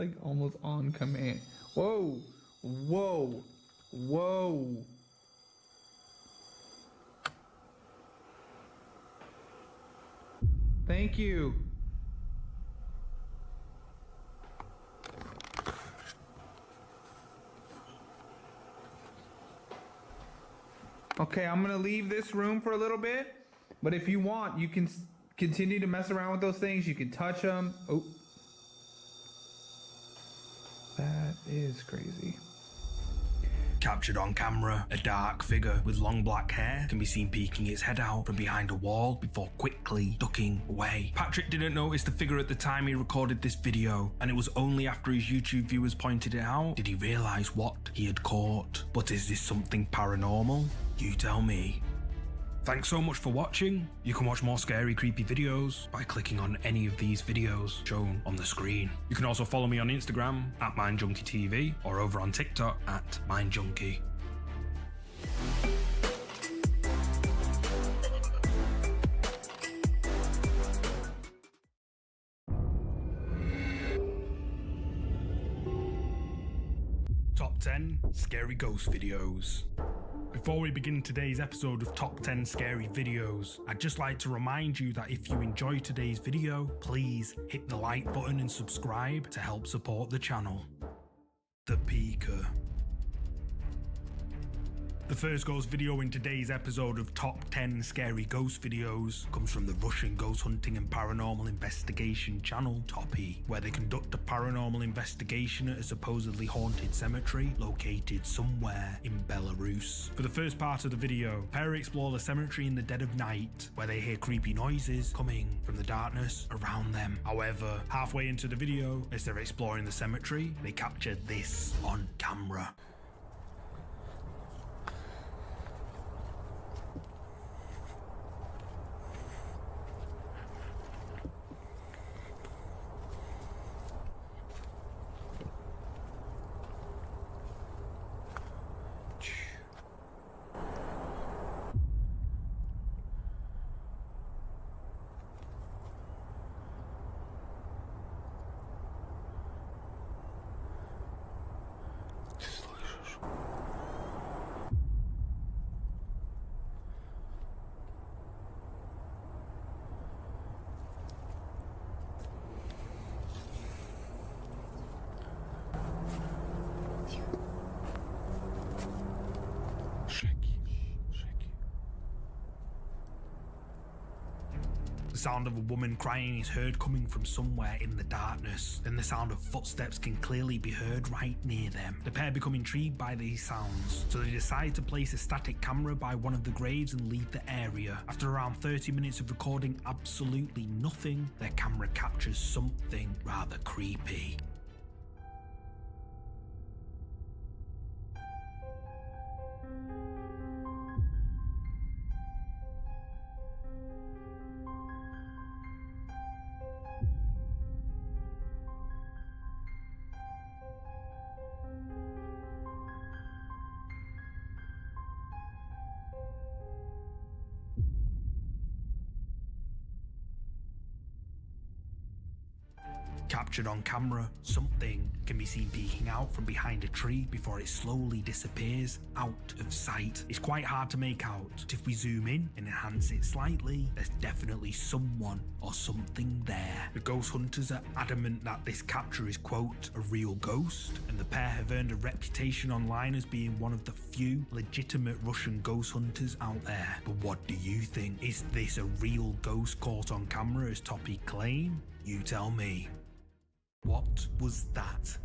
like almost on command. Whoa, whoa, whoa. Thank you. Okay, I'm gonna leave this room for a little bit, but if you want, you can continue to mess around with those things. You can touch them. Oh, that is crazy. Captured on camera, a dark figure with long black hair can be seen peeking its head out from behind a wall before quickly ducking away. Patrick didn't notice the figure at the time he recorded this video, and it was only after his YouTube viewers pointed it out did he realise what he had caught. But is this something paranormal? You tell me. Thanks so much for watching. You can watch more scary, creepy videos by clicking on any of these videos shown on the screen. You can also follow me on Instagram at MindJunkieTV or over on TikTok at MindJunkie. Top 10 Scary Ghost Videos. Before we begin today's episode of Top 10 Scary Videos, I'd just like to remind you that if you enjoy today's video, please hit the like button and subscribe to help support the channel. The Peeker. The first ghost video in today's episode of Top 10 Scary Ghost Videos comes from the Russian ghost hunting and paranormal investigation channel Toppy, where they conduct a paranormal investigation at a supposedly haunted cemetery located somewhere in Belarus. For the first part of the video, the pair explore the cemetery in the dead of night, where they hear creepy noises coming from the darkness around them. However, halfway into the video, as they're exploring the cemetery, they capture this on camera. The sound of a woman crying is heard coming from somewhere in the darkness. Then the sound of footsteps can clearly be heard right near them. The pair become intrigued by these sounds, so they decide to place a static camera by one of the graves and leave the area. After around 30 minutes of recording absolutely nothing, their camera captures something rather creepy. Captured on camera, something can be seen peeking out from behind a tree before it slowly disappears out of sight. It's quite hard to make out, but if we zoom in and enhance it slightly, there's definitely someone or something there. The ghost hunters are adamant that this capture is, quote, a real ghost, and the pair have earned a reputation online as being one of the few legitimate Russian ghost hunters out there. But what do you think? Is this a real ghost caught on camera as Toppy claim? You tell me. What was that?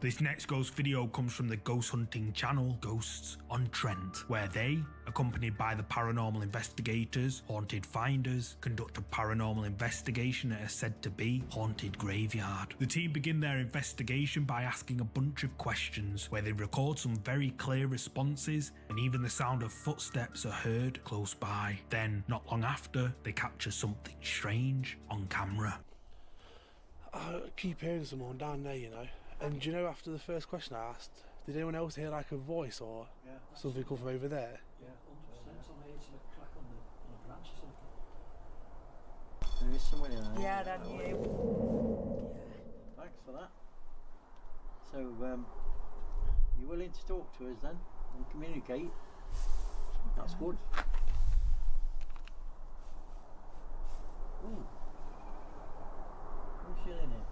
This next ghost video comes from the ghost hunting channel Ghosts on Trent, where they, accompanied by the paranormal investigators, haunted finders, conduct a paranormal investigation at a said to be haunted graveyard. The team begin their investigation by asking a bunch of questions, where they record some very clear responses, and even the sound of footsteps are heard close by. Then, not long after, they capture something strange on camera. I keep hearing someone down there, you know. And do you know, after the first question I asked, did anyone else hear like a voice or something come from over there? Yeah, 100%. I heard some crack on the branch or something. There is someone in there. Yeah, I knew. for that. So, you're willing to talk to us then and communicate? That's good. Ooh. Who's in it?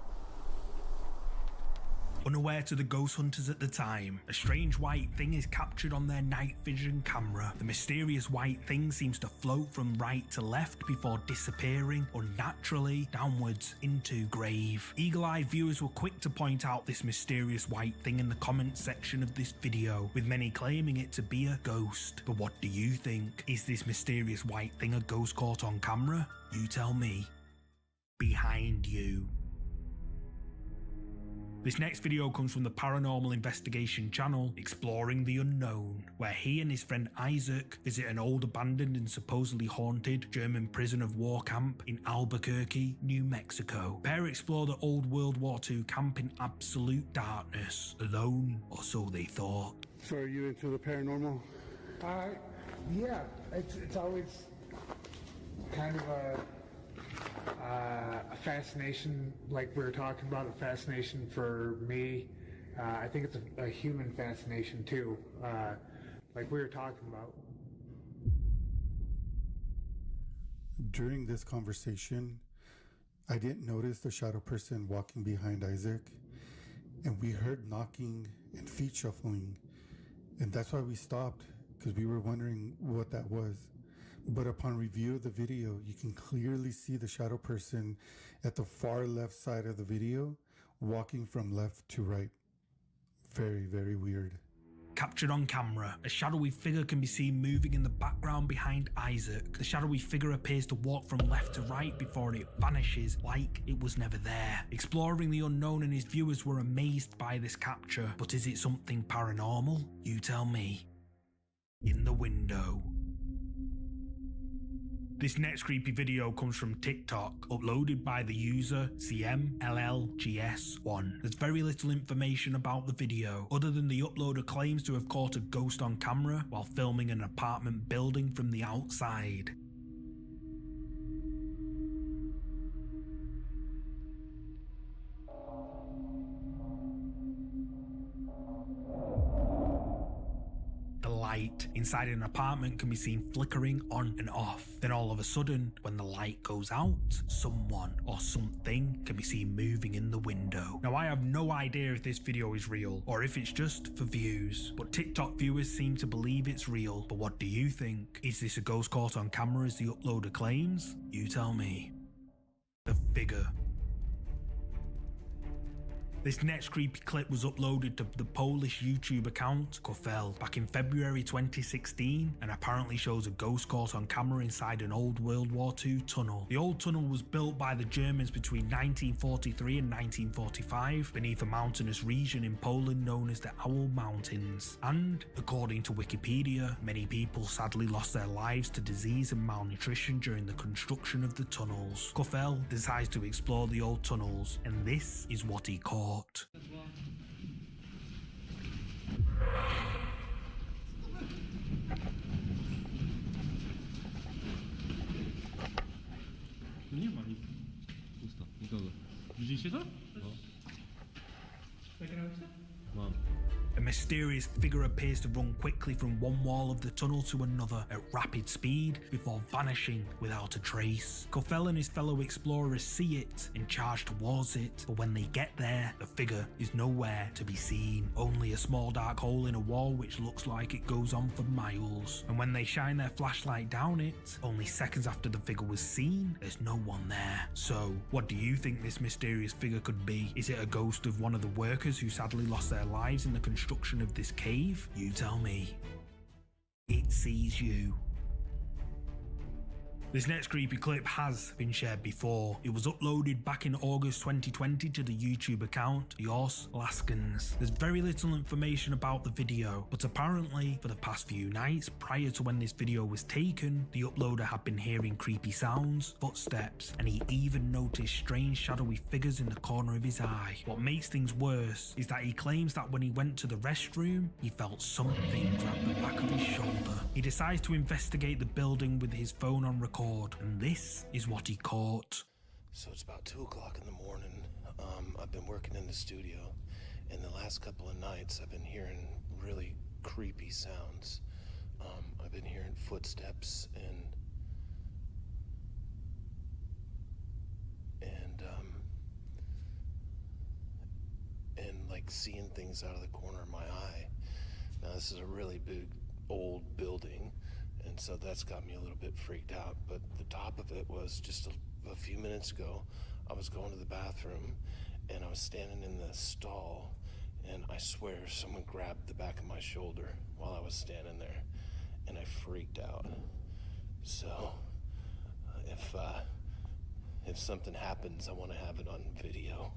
Unaware to the ghost hunters at the time, a strange white thing is captured on their night vision camera. The mysterious white thing seems to float from right to left before disappearing unnaturally downwards into grave. Eagle-eyed viewers were quick to point out this mysterious white thing in the comments section of this video, with many claiming it to be a ghost. But what do you think? Is this mysterious white thing a ghost caught on camera? You tell me. Behind you. This next video comes from the Paranormal Investigation channel, Exploring the Unknown, where he and his friend Isaac visit an old abandoned and supposedly haunted German prison of war camp in Albuquerque, New Mexico. The pair explore the old World War II camp in absolute darkness, alone, or so they thought. So are you into the paranormal? Yeah, it's always kind of a fascination, like we were talking about, a fascination for me. I think it's a human fascination too, like we were talking about. During this conversation, I didn't notice the shadow person walking behind Isaac, and we heard knocking and feet shuffling, and that's why we stopped, because we were wondering what that was. But upon review of the video, you can clearly see the shadow person at the far left side of the video, walking from left to right. Very, very weird. Captured on camera, a shadowy figure can be seen moving in the background behind Isaac. The shadowy figure appears to walk from left to right before it vanishes like it was never there. Exploring the Unknown and his viewers were amazed by this capture, but is it something paranormal? You tell me. In the window. This next creepy video comes from TikTok, uploaded by the user CMLLGS1. There's very little information about the video, other than the uploader claims to have caught a ghost on camera while filming an apartment building from the outside. Light inside an apartment can be seen flickering on and off. Then all of a sudden, when the light goes out, someone or something can be seen moving in the window. Now I have no idea if this video is real or if it's just for views, but TikTok viewers seem to believe it's real. But what do you think? Is this a ghost caught on camera as the uploader claims? You tell me. The figure. This next creepy clip was uploaded to the Polish YouTube account Kofel back in February 2016 and apparently shows a ghost caught on camera inside an old World War II tunnel. The old tunnel was built by the Germans between 1943 and 1945 beneath a mountainous region in Poland known as the Owl Mountains. And, according to Wikipedia, many people sadly lost their lives to disease and malnutrition during the construction of the tunnels. Kofel decides to explore the old tunnels, and this is what he caught. Nie ma nic. Pusto. Nikogo. Widzieliście to? Mam. A mysterious figure appears to run quickly from one wall of the tunnel to another at rapid speed before vanishing without a trace. Kofel and his fellow explorers see it and charge towards it, but when they get there, the figure is nowhere to be seen. Only a small dark hole in a wall which looks like it goes on for miles. And when they shine their flashlight down it, only seconds after the figure was seen, there's no one there. So, what do you think this mysterious figure could be? Is it a ghost of one of the workers who sadly lost their lives in the construction of this cave? You tell me. It sees you. This next creepy clip has been shared before. It was uploaded back in August 2020 to the YouTube account Yours Laskins. There's very little information about the video, but apparently for the past few nights prior to when this video was taken, the uploader had been hearing creepy sounds, footsteps, and he even noticed strange shadowy figures in the corner of his eye. What makes things worse is that he claims that when he went to the restroom, he felt something grab the back of his shoulder. He decides to investigate the building with his phone on record, and this is what he caught. So it's about 2 o'clock in the morning. I've been working in the studio, and the last couple of nights I've been hearing really creepy sounds. I've been hearing footsteps and like seeing things out of the corner of my eye. Now this is a really big old building, and so that's got me a little bit freaked out. But the top of it was just a few minutes ago, I was going to the bathroom and I was standing in the stall, and I swear someone grabbed the back of my shoulder while I was standing there, and I freaked out. So if something happens, I want to have it on video.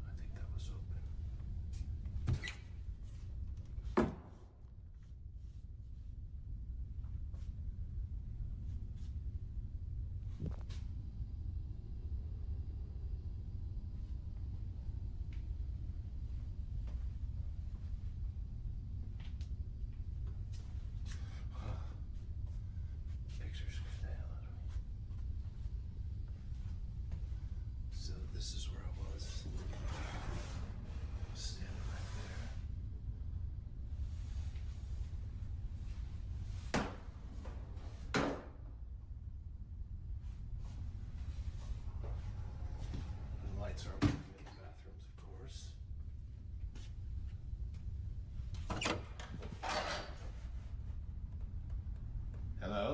I think that was open. Pictures scared the hell out of me. So this is where I was. Standing right there. The lights are working in the bathrooms, of course. Hello?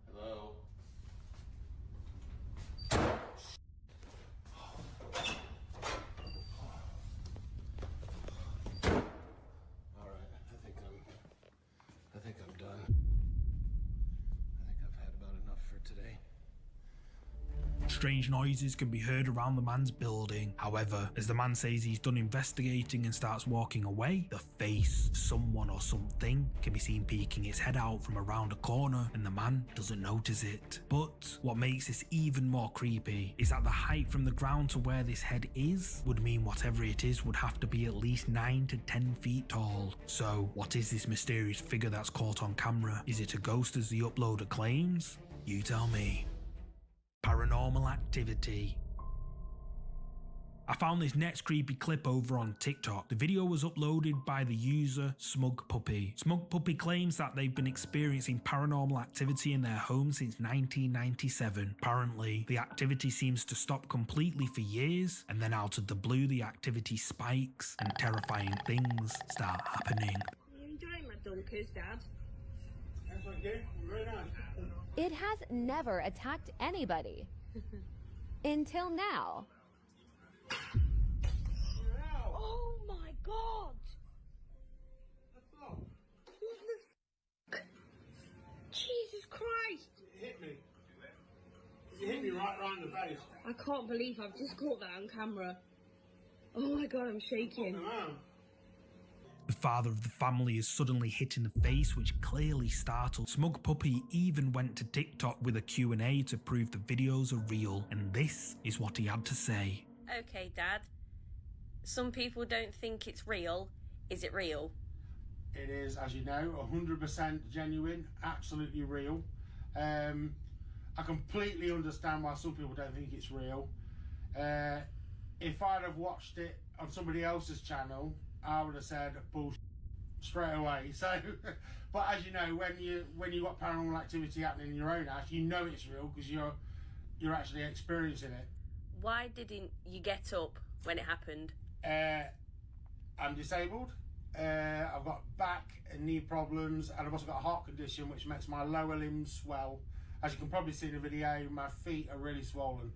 Hello? Alright, I think I'm done. I think I've had about enough for today. Strange noises can be heard around the man's building. However, as the man says he's done investigating and starts walking away, the face, someone or something, can be seen peeking its head out from around a corner, and the man doesn't notice it. But what makes this even more creepy is that the height from the ground to where this head is would mean whatever it is would have to be at least 9 to 10 feet tall. So what is this mysterious figure that's caught on camera? Is it a ghost as the uploader claims? You tell me. Paranormal activity. I found this next creepy clip over on TikTok. The video was uploaded by the user Smug Puppy. Smug Puppy claims that they've been experiencing paranormal activity in their home since 1997. Apparently, the activity seems to stop completely for years, and then out of the blue the activity spikes and terrifying things start happening. Are you enjoying my dunkers, Dad? It has never attacked anybody. Until now. Oh my God! Jesus Christ! It hit me. It hit me right round the face. I can't believe I've just caught that on camera. Oh my God, I'm shaking. The father of the family is suddenly hit in the face, which clearly startled. Smug Puppy even went to TikTok with a Q&A to prove the videos are real, and this is what he had to say. Okay, Dad. Some people don't think it's real. Is it real? It is, as you know, 100% genuine, absolutely real. I completely understand why some people don't think it's real. If I'd have watched it on somebody else's channel, I would have said bullshit straight away. So, but as you know, when you got paranormal activity happening in your own house, you know it's real because you're actually experiencing it. Why didn't you get up when it happened? I'm disabled. I've got back and knee problems, and I've also got a heart condition which makes my lower limbs swell. As you can probably see in the video, my feet are really swollen,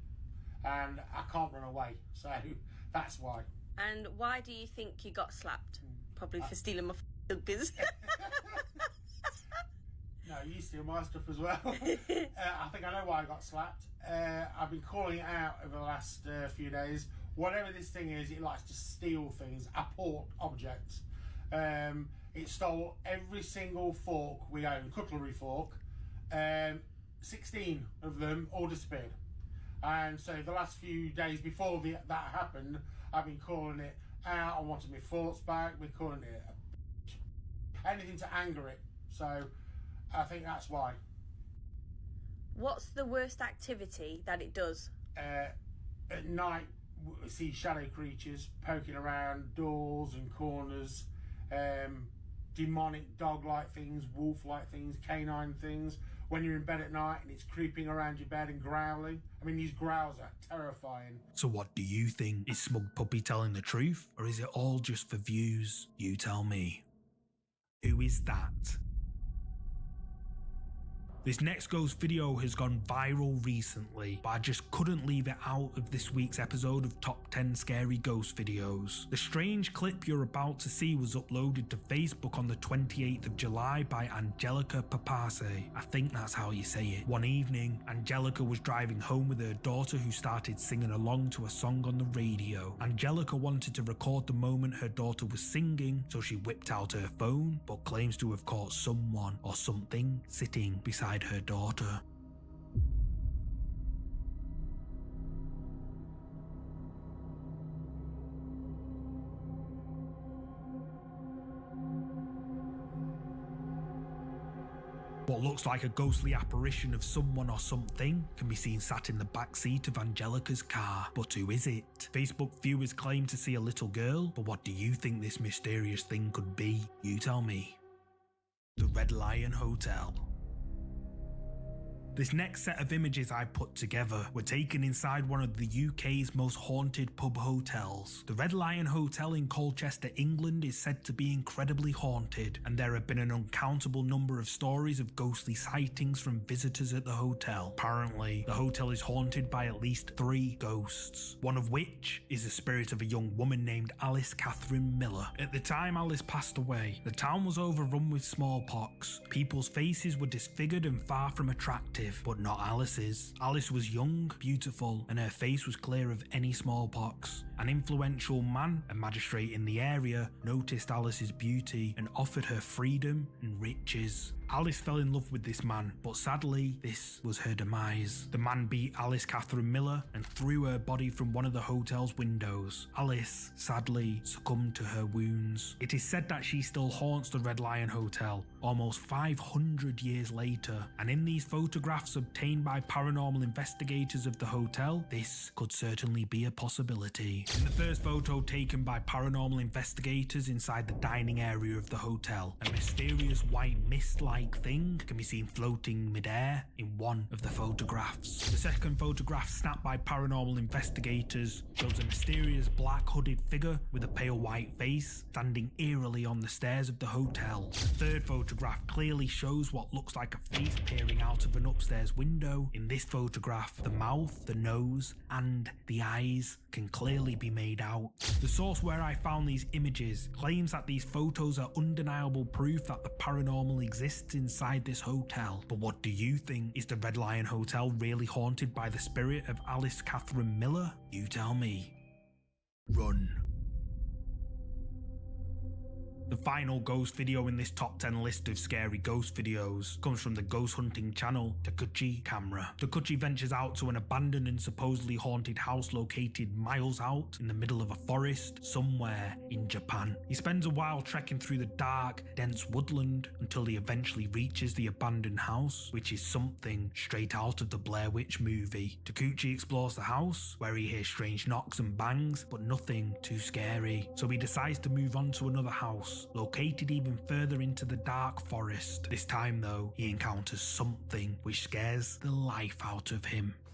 and I can't run away. So that's why. And why do you think you got slapped? Probably for stealing my dunkers. No, you steal my stuff as well. I think I know why I got slapped. I've been calling it out over the last few days. whatever this thing is, it likes to steal things, apport objects. It stole every single fork we own, cutlery fork. 16 of them all disappeared. And so the last few days before that happened, I've been calling it out. I wanted my forks back. Been calling it anything to anger it. So I think that's why. What's the worst activity that it does? At night, we see shadow creatures poking around doors and corners, demonic dog-like things, wolf-like things, canine things. When you're in bed at night and it's creeping around your bed and growling. I mean, these growls are terrifying. So what do you think? Is Smug Puppy telling the truth? Or is it all just for views? You tell me. Who is that? This next ghost video has gone viral recently, but I just couldn't leave it out of this week's episode of Top 10 Scary Ghost Videos. The strange clip you're about to see was uploaded to Facebook on the 28th of July by Angelica Papace. I think that's how you say it. One evening, Angelica was driving home with her daughter who started singing along to a song on the radio. Angelica wanted to record the moment her daughter was singing, so she whipped out her phone, but claims to have caught someone or something sitting beside her daughter. What looks like a ghostly apparition of someone or something can be seen sat in the back seat of Angelica's car. But who is it? Facebook viewers claim to see a little girl, but what do you think this mysterious thing could be? You tell me. The Red Lion Hotel. This next set of images I put together were taken inside one of the UK's most haunted pub hotels. The Red Lion Hotel in Colchester, England is said to be incredibly haunted, and there have been an uncountable number of stories of ghostly sightings from visitors at the hotel. Apparently, the hotel is haunted by at least 3 ghosts, one of which is the spirit of a young woman named Alice Catherine Miller. At the time Alice passed away, the town was overrun with smallpox. People's faces were disfigured and far from attractive. But not Alice's. Alice was young, beautiful, and her face was clear of any smallpox. An influential man, a magistrate in the area, noticed Alice's beauty and offered her freedom and riches. Alice fell in love with this man, but sadly, this was her demise. The man beat Alice Catherine Miller and threw her body from one of the hotel's windows. Alice, sadly, succumbed to her wounds. It is said that she still haunts the Red Lion Hotel, almost 500 years later, and in these photographs obtained by paranormal investigators of the hotel, this could certainly be a possibility. In the first photo taken by paranormal investigators inside the dining area of the hotel, a mysterious white mist-like thing can be seen floating mid-air in one of the photographs. The second photograph, snapped by paranormal investigators, shows a mysterious black hooded figure with a pale white face standing eerily on the stairs of the hotel. The third photograph clearly shows what looks like a face peering out of an upstairs window. In this photograph, the mouth, the nose, and the eyes can clearly be made out. The source where I found these images claims that these photos are undeniable proof that the paranormal exists inside this hotel. But what do you think? Is the Red Lion Hotel really haunted by the spirit of Alice Catherine Miller? You tell me. Run. The final ghost video in this top 10 list of scary ghost videos comes from the ghost hunting channel Takuchi Camera. Takuchi ventures out to an abandoned and supposedly haunted house located miles out in the middle of a forest somewhere in Japan. He spends a while trekking through the dark, dense woodland until he eventually reaches the abandoned house, which is something straight out of the Blair Witch movie. Takuchi explores the house, where he hears strange knocks and bangs, but nothing too scary. So he decides to move on to another house, located even further into the dark forest. This time though, he encounters something which scares the life out of him.「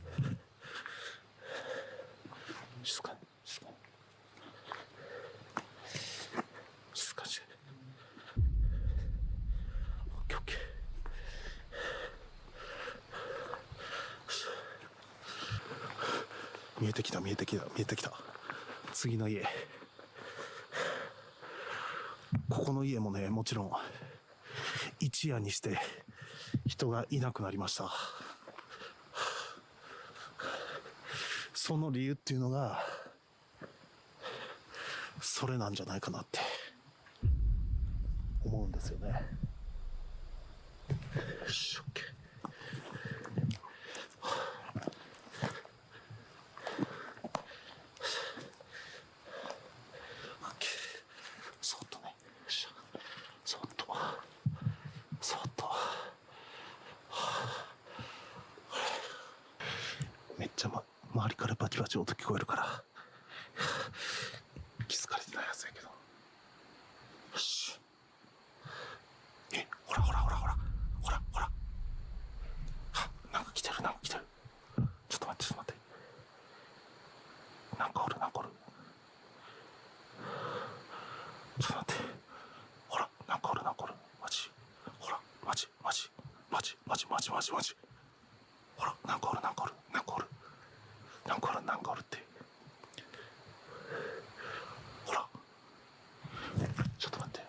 次の家。ここの家もね、もちろん一夜にして人がいなくなりました。その理由っていうのが、それなんじゃないかなって思うんですよね。よし、OK。そっとね、よいしょ、そっと、そっと。めっちゃ、周りからバチバチ音聞こえるから気づかれてないはずやけど。よし。ほらほらほらほらほらほら。なんか来てる、なんか来てる。ちょっと待って、ちょっと待って。なんかおる、なんかおる。ちょっと待って。ほら、なんかおる、なんかおる。マジ。ほら、マジ、マジ。マジ、マジ、マジ、マジ、マジ。ほら、なんかおる、なんかおる、なんかおる。なんかおる、なんかおるって。ほら。ちょっと待って。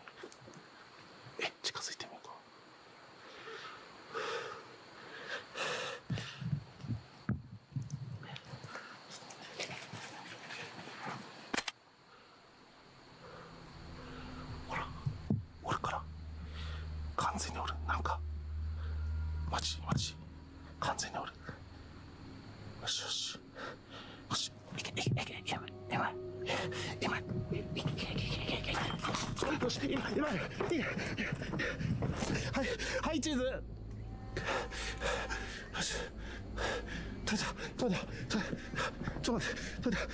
近づいてみようか。ほら、おるから。完全におる。なんか。マジ、マジ。完全におる。よしよし。よし。いけ、いけ、いけ、いけ、今。今。よし、今。はい、はい、チーズ。よし。取れた。ちょっと待って、取れた。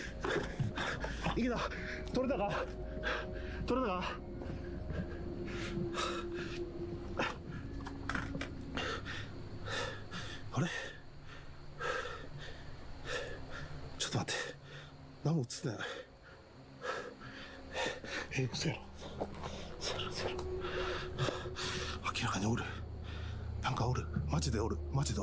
いけた。取れたか。あれ、ちょっと待って、何も映ってない。嘘やろ。明らかにおる。なんかおる。マジでおる。何してんの。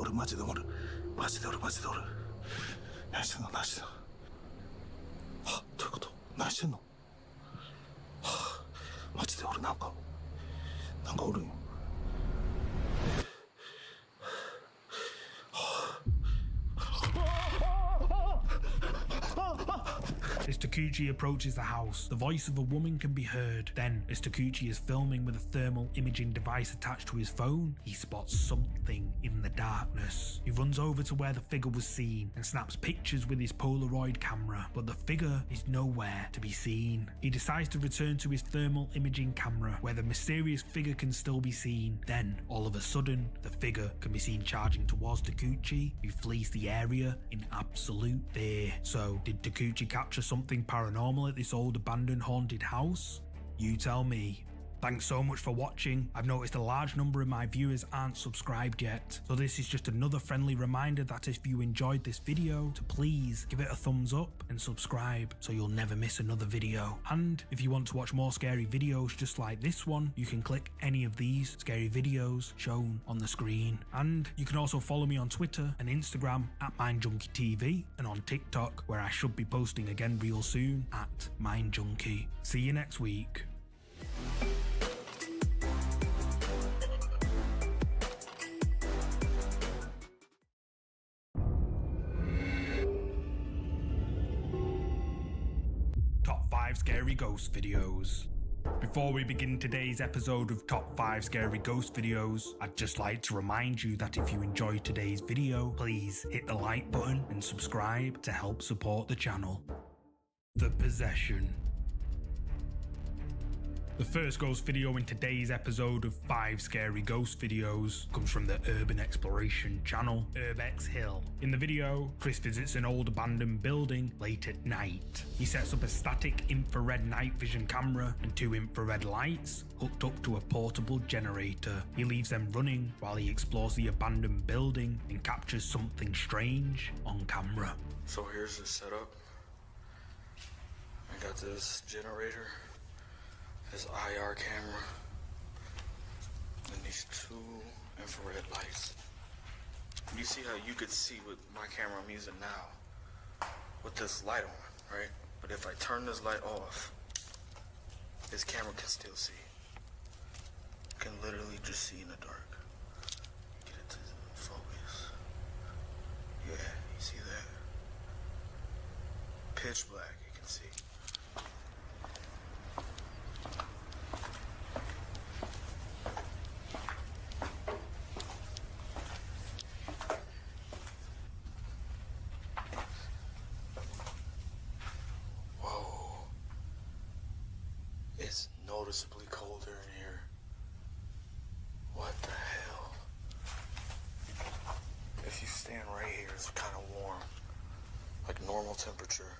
どういうこと。何してんの。マジでおる。なんかおるんよ。As Takuchi approaches the house, the voice of a woman can be heard. Then, as Takuchi is filming with a thermal imaging device attached to his phone, he spots something in the darkness. He runs over to where the figure was seen and snaps pictures with his Polaroid camera, but the figure is nowhere to be seen. He decides to return to his thermal imaging camera, where the mysterious figure can still be seen. Then, all of a sudden, the figure can be seen charging towards Takuchi, who flees the area in absolute fear. So, did Takuchi capture something paranormal at this old abandoned haunted house? You tell me. Thanks so much for watching. I've noticed a large number of my viewers aren't subscribed yet, so this is just another friendly reminder that if you enjoyed this video, to please give it a thumbs up and subscribe so you'll never miss another video. And if you want to watch more scary videos just like this one, you can click any of these scary videos shown on the screen. And you can also follow me on Twitter and Instagram at MindJunkieTV, and on TikTok, where I should be posting again real soon, at MindJunkie. See you next week. Top 5 Scary Ghost Videos. Before we begin today's episode of Top 5 Scary Ghost Videos, I'd just like to remind you that if you enjoyed today's video, please hit the like button and subscribe to help support the channel. The Possession. The first ghost video in today's episode of 5 Scary Ghost Videos comes from the Urban Exploration channel, Urbex Hill. In the video, Chris visits an old abandoned building late at night. He sets up a static infrared night vision camera and 2 infrared lights hooked up to a portable generator. He leaves them running while he explores the abandoned building and captures something strange on camera. So here's the setup. I got this generator, this IR camera, and these 2 infrared lights. You see how you could see with my camera I'm using now with this light on, right? But if I turn this light off, this camera can still see. Can literally just see in the dark. Get it to focus. Yeah, you see that? Pitch black, you can see. noticeably colder in here. What the hell? If you stand right here, it's kind of warm. Like normal temperature.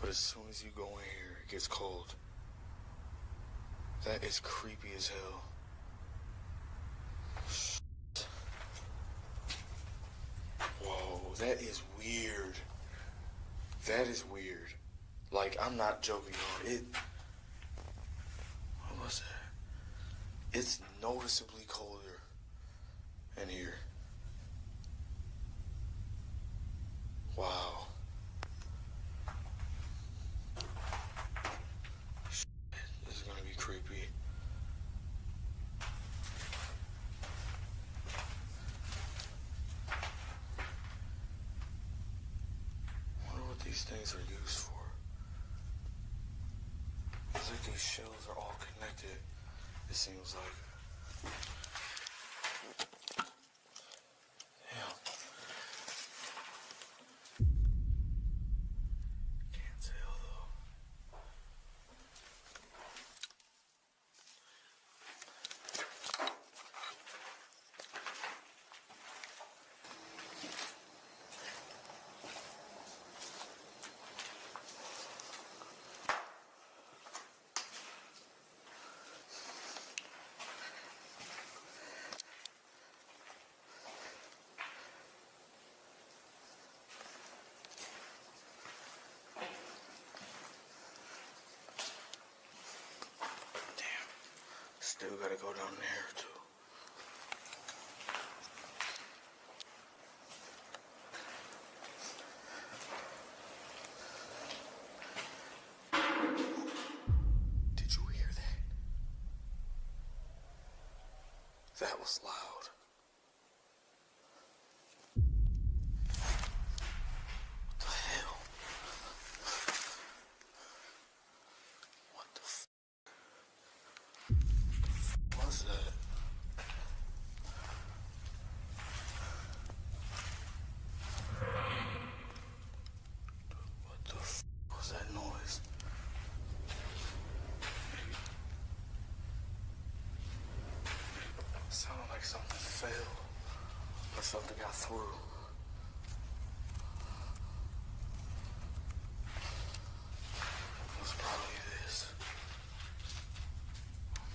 But as soon as you go in here, it gets cold. That is creepy as hell. Whoa, that is weird. That is weird. Like, I'm not joking on it. What was that? It's noticeably colder in here. Wow. Shit, this is gonna be creepy. I wonder what these things are used for. It's like these shells are all connected, it seems like. Damn. Can't tell though. Still gotta go down there too. Did you hear that? That was loud. What the hell? What the f***? What's that? What the f*** was that noise? It sounded like something fell or something got through. It was probably this.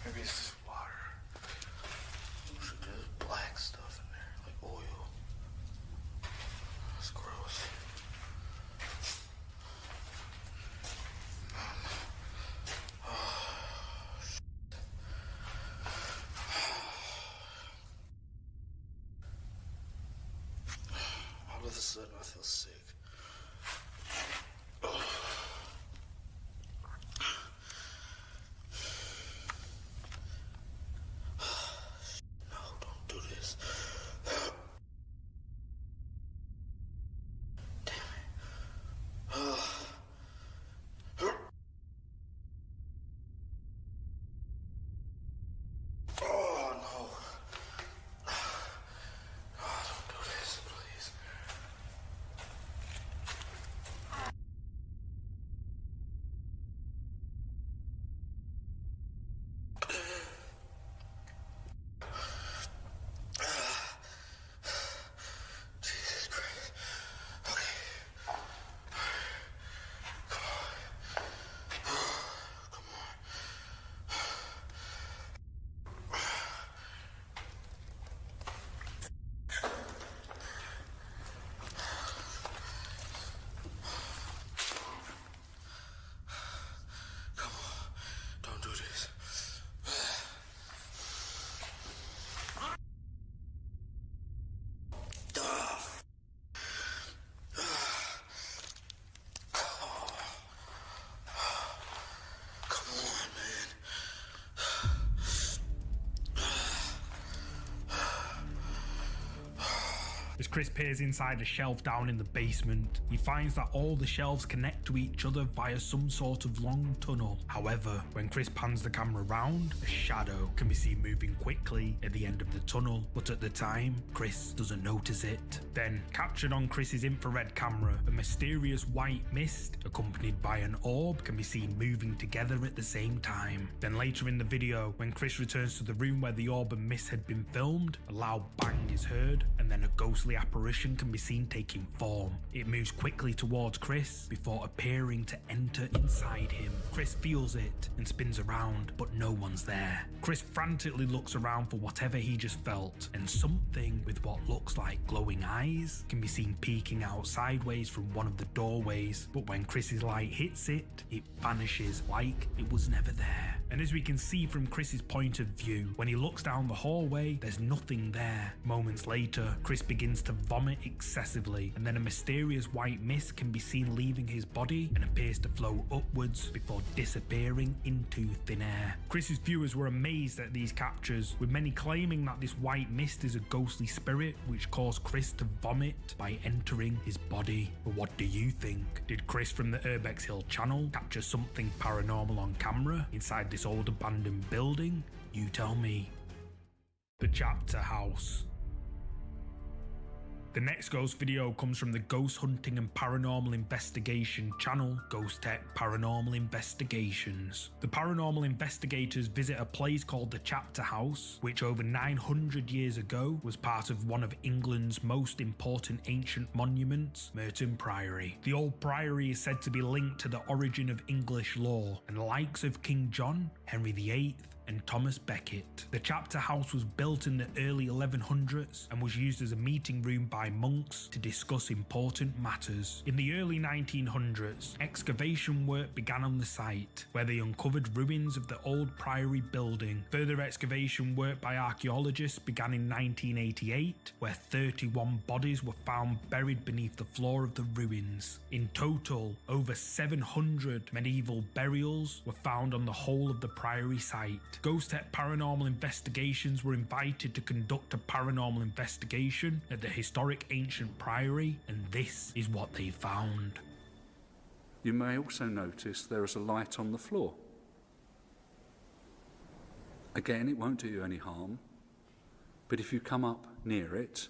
Maybe it's just water. There's black stuff in there, like oil. That's gross. All of a sudden, I feel sick. No, don't do this. Damn it. Oh, no. Oh, don't do this, please. Chris peers inside a shelf down in the basement, he finds that all the shelves connect to each other via some sort of long tunnel. However, when Chris pans the camera round, a shadow can be seen moving quickly at the end of the tunnel, but at the time, Chris doesn't notice it. Then, captured on Chris's infrared camera, a mysterious white mist, accompanied by an orb, can be seen moving together at the same time. Then later in the video, when Chris returns to the room where the orb and mist had been filmed, a loud bang is heard, and then a ghostly apparition can be seen taking form. It moves quickly towards Chris before appearing to enter inside him. Chris feels it and spins around, but no one's there. Chris frantically looks around for whatever he just felt, and something with what looks like glowing eyes can be seen peeking out sideways from one of the doorways, but when Chris's light hits it, it vanishes like it was never there. And as we can see from Chris's point of view, when he looks down the hallway, there's nothing there. Moments later, Chris begins to vomit excessively, and then a mysterious white mist can be seen leaving his body and appears to flow upwards before disappearing into thin air. Chris's viewers were amazed at these captures, with many claiming that this white mist is a ghostly spirit which caused Chris to vomit by entering his body. But what do you think? Did Chris from the Urbex Hill channel capture something paranormal on camera inside this old abandoned building? You tell me. The Chapter House. The next ghost video comes from the Ghost Hunting and Paranormal Investigation channel, Ghost Tech Paranormal Investigations. The paranormal investigators visit a place called the Chapter House, which over 900 years ago was part of one of England's most important ancient monuments, Merton Priory. The old priory is said to be linked to the origin of English law, and the likes of King John, Henry VIII, and Thomas Becket. The Chapter House was built in the early 1100s and was used as a meeting room by monks to discuss important matters. In the early 1900s, excavation work began on the site, where they uncovered ruins of the old priory building. Further excavation work by archaeologists began in 1988, where 31 bodies were found buried beneath the floor of the ruins. In total, over 700 medieval burials were found on the whole of the priory site. Ghost Tech Paranormal Investigations were invited to conduct a paranormal investigation at the historic ancient priory, and this is what they found. You may also notice there is a light on the floor. Again, it won't do you any harm, but if you come up near it,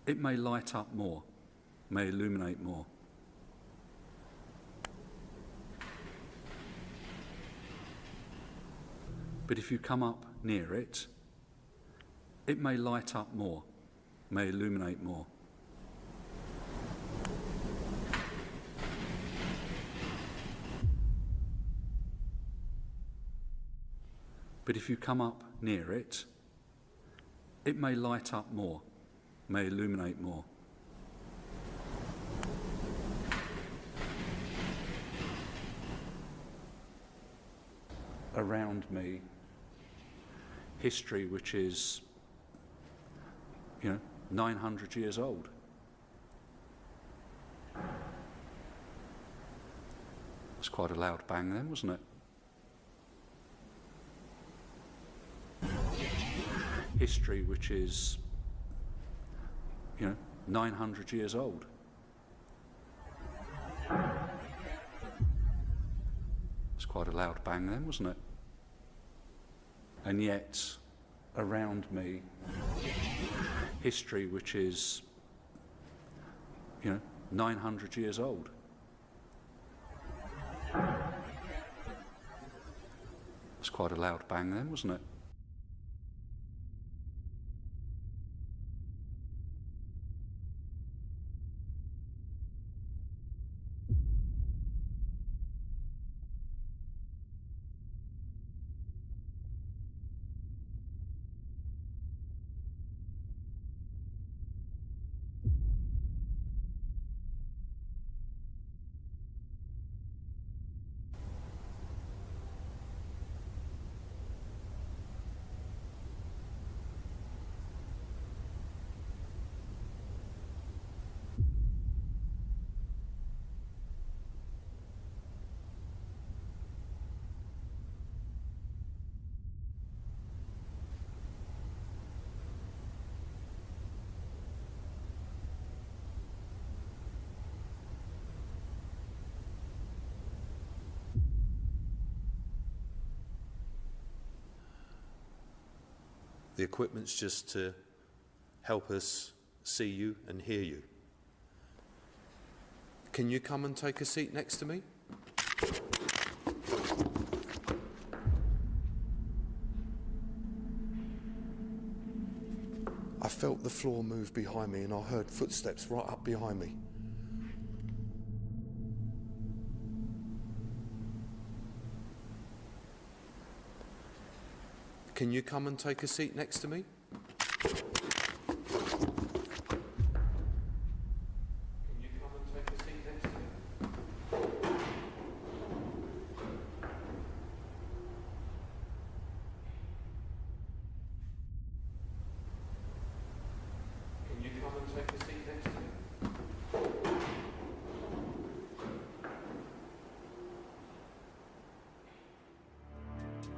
it may light up more, may illuminate more. But if you come up near it, it may light up more, may illuminate more. But if you come up near it, it may light up more, may illuminate more. Around me, history which is, 900 years old. It's quite a loud bang then, wasn't it? History which is, 900 years old. It's quite a loud bang then, wasn't it? And yet, around me, history which is, 900 years old. It's quite a loud bang then, wasn't it? The equipment's just to help us see you and hear you. Can you come and take a seat next to me? I felt the floor move behind me and I heard footsteps right up behind me. Can you come and take a seat next to me?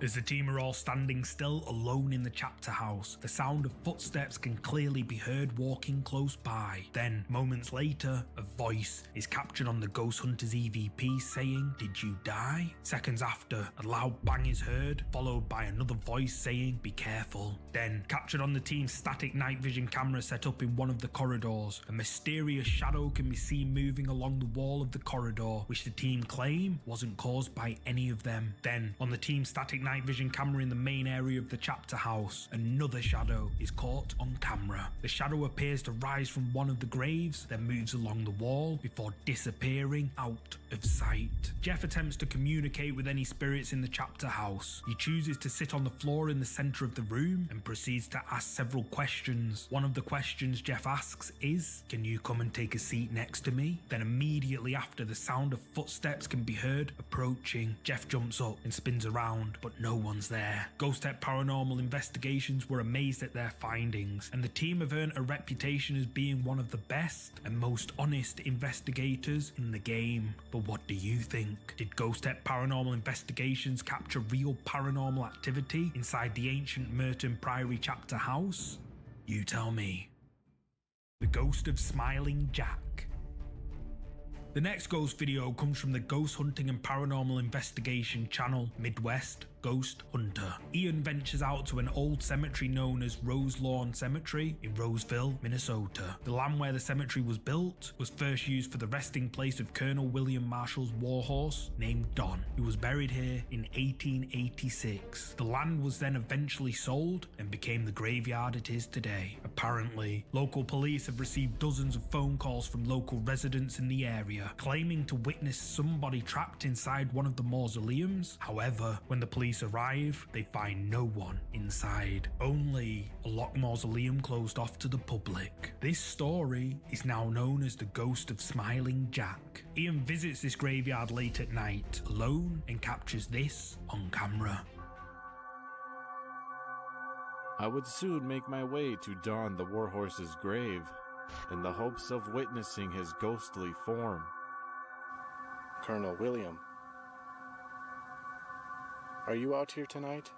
As the team are all standing still, alone in the chapter house, the sound of footsteps can clearly be heard walking close by. Then, moments later, a voice is captured on the Ghost Hunter's EVP saying, "Did you die?" Seconds after, a loud bang is heard, followed by another voice saying, "Be careful." Then, captured on the team's static night vision camera set up in one of the corridors, a mysterious shadow can be seen moving along the wall of the corridor, which the team claim wasn't caused by any of them. Then, on the team's static night vision camera in the main area of the chapter house, another shadow is caught on camera. The shadow appears to rise from one of the graves, then moves along the wall before disappearing out of sight. Jeff attempts to communicate with any spirits in the chapter house. He chooses to sit on the floor in the center of the room and proceeds to ask several questions. One of the questions Jeff asks is, "Can you come and take a seat next to me?" Then immediately after, the sound of footsteps can be heard approaching. Jeff jumps up and spins around, but no one's there. Ghost Tech Paranormal Investigations were amazed at their findings, and the team have earned a reputation as being one of the best and most honest investigators in the game. But what do you think? Did Ghost Tech Paranormal Investigations capture real paranormal activity inside the ancient Merton Priory chapter house? You tell me. The Ghost of Smiling Jack. The next ghost video comes from the Ghost Hunting and Paranormal Investigation channel, Midwest Ghost Hunter. Ian ventures out to an old cemetery known as Rose Lawn Cemetery in Roseville, Minnesota. The land where the cemetery was built was first used for the resting place of Colonel William Marshall's warhorse named Don, who was buried here in 1886. The land was then eventually sold and became the graveyard it is today. Apparently, local police have received dozens of phone calls from local residents in the area, claiming to witness somebody trapped inside one of the mausoleums. However, when the police arrive, they find no one inside, only a locked mausoleum closed off to the public. This story is now known as the Ghost of Smiling Jack. Ian visits this graveyard late at night, alone, and captures this on camera. I would soon make my way to Don the Warhorse's grave, in the hopes of witnessing his ghostly form. Colonel William, are you out here tonight?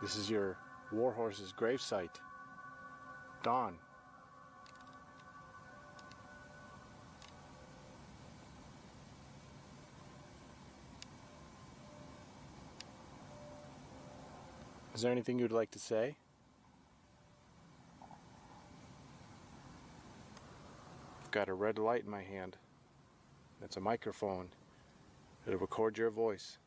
This is your Warhorse's gravesite. Don. Is there anything you'd like to say? I've got a red light in my hand. That's a microphone. It'll record your voice.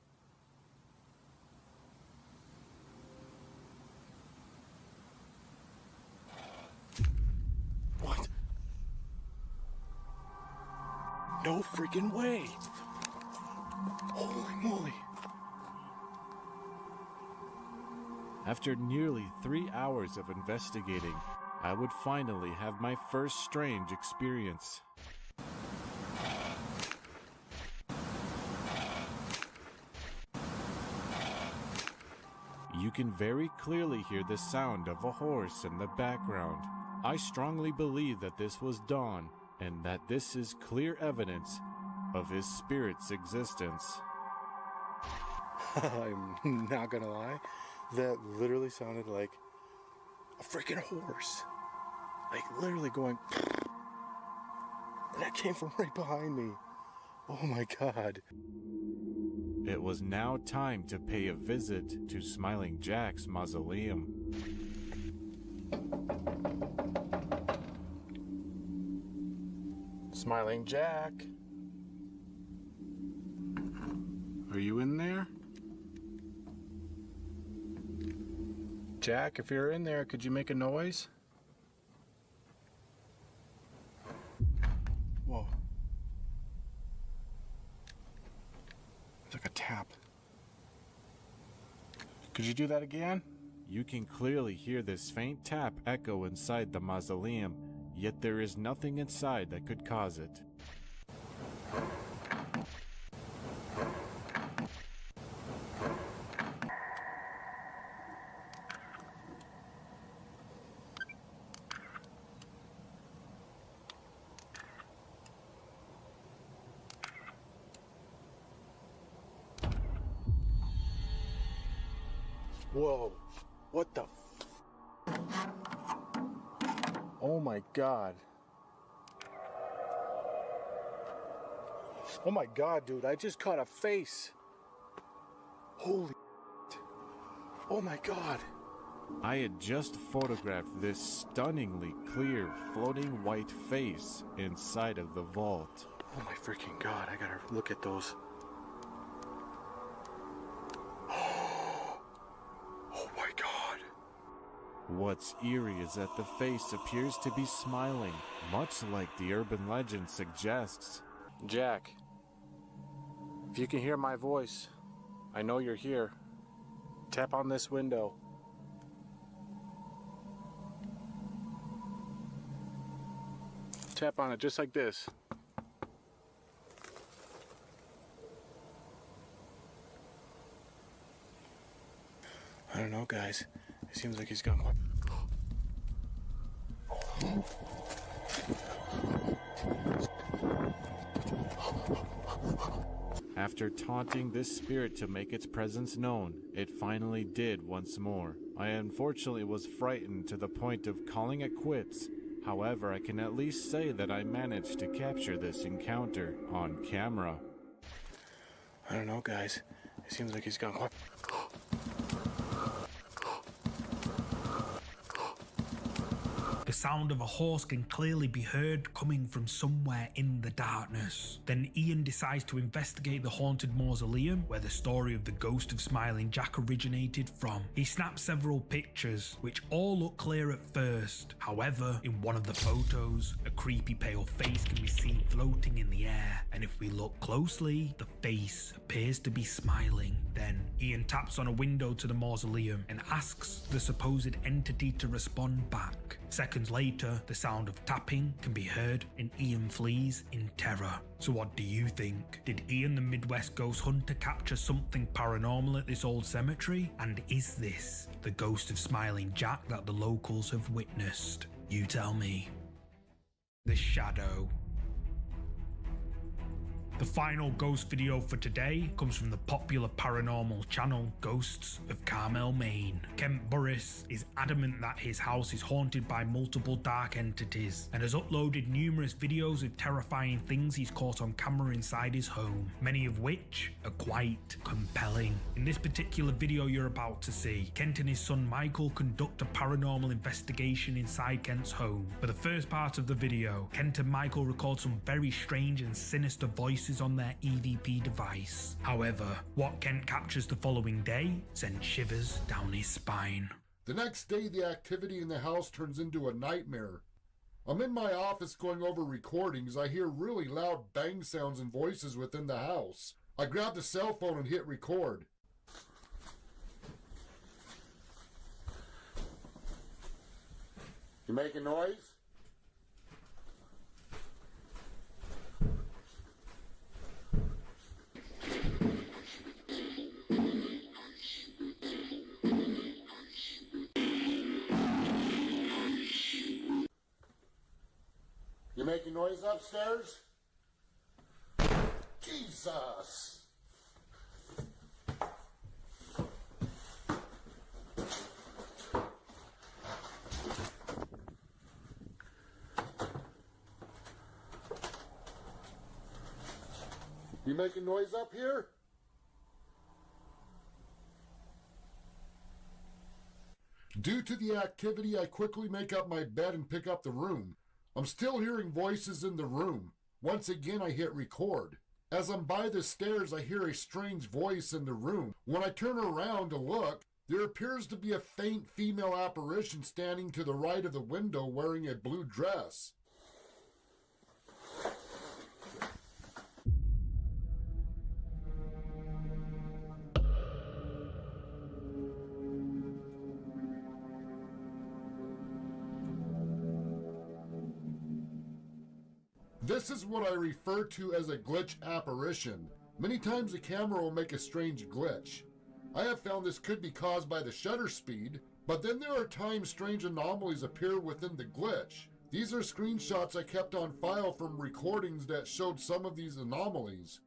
What? No freaking way! Holy moly! After nearly 3 hours of investigating, I would finally have my first strange experience. You can very clearly hear the sound of a horse in the background. I strongly believe that this was Don, and that this is clear evidence of his spirit's existence. I'm not gonna lie, that literally sounded like a freaking horse. Like literally going, and that came from right behind me. Oh my god. It was now time to pay a visit to Smiling Jack's mausoleum. Smiling Jack? Are you in there? Jack, if you're in there, could you make a noise? Whoa. It's like a tap. Could you do that again? You can clearly hear this faint tap echo inside the mausoleum, yet there is nothing inside that could cause it. Whoa, what the Oh my god. Oh my god, dude, I just caught a face. Holy Oh my god. I had just photographed this stunningly clear floating white face inside of the vault. Oh my freaking god, I gotta look at those. What's eerie is that the face appears to be smiling, much like the urban legend suggests. Jack, if you can hear my voice, I know you're here. Tap on this window. Tap on it just like this. I don't know, guys. It seems like he's gone quiet. After taunting this spirit to make its presence known, it finally did once more. I unfortunately was frightened to the point of calling it quits. However, I can at least say that I managed to capture this encounter on camera. I don't know, guys. It seems like he's gone quiet. The sound of a horse can clearly be heard coming from somewhere in the darkness. Then Ian decides to investigate the haunted mausoleum where the story of the ghost of Smiling Jack originated from. He snaps several pictures, which all look clear at first. However, in one of the photos, a creepy pale face can be seen floating in the air, and if we look closely, the face appears to be smiling. Then Ian taps on a window to the mausoleum and asks the supposed entity to respond back. Seconds later, the sound of tapping can be heard and Ian flees in terror. So what do you think? Did Ian the Midwest ghost hunter capture something paranormal at this old cemetery? And is this the ghost of Smiling Jack that the locals have witnessed? You tell me. The Shadow. The final ghost video for today comes from the popular paranormal channel Ghosts of Carmel, Maine. Kent Burris is adamant that his house is haunted by multiple dark entities and has uploaded numerous videos of terrifying things he's caught on camera inside his home, many of which are quite compelling. In this particular video you're about to see, Kent and his son Michael conduct a paranormal investigation inside Kent's home. For the first part of the video, Kent and Michael record some very strange and sinister voices on their EVP device. However, what Kent captures the following day sends shivers down his spine. The next day, the activity in the house turns into a nightmare. I'm in my office going over recordings. I hear really loud bang sounds and voices within the house. I grab the cell phone and hit record. You making noise? You making noise upstairs? Jesus! You making noise up here? Due to the activity, I quickly make up my bed and pick up the room. I'm still hearing voices in the room. Once again, I hit record. As I'm by the stairs, I hear a strange voice in the room. When I turn around to look, there appears to be a faint female apparition standing to the right of the window wearing a blue dress. This is what I refer to as a glitch apparition. Many times the camera will make a strange glitch. I have found this could be caused by the shutter speed, but then there are times strange anomalies appear within the glitch. These are screenshots I kept on file from recordings that showed some of these anomalies.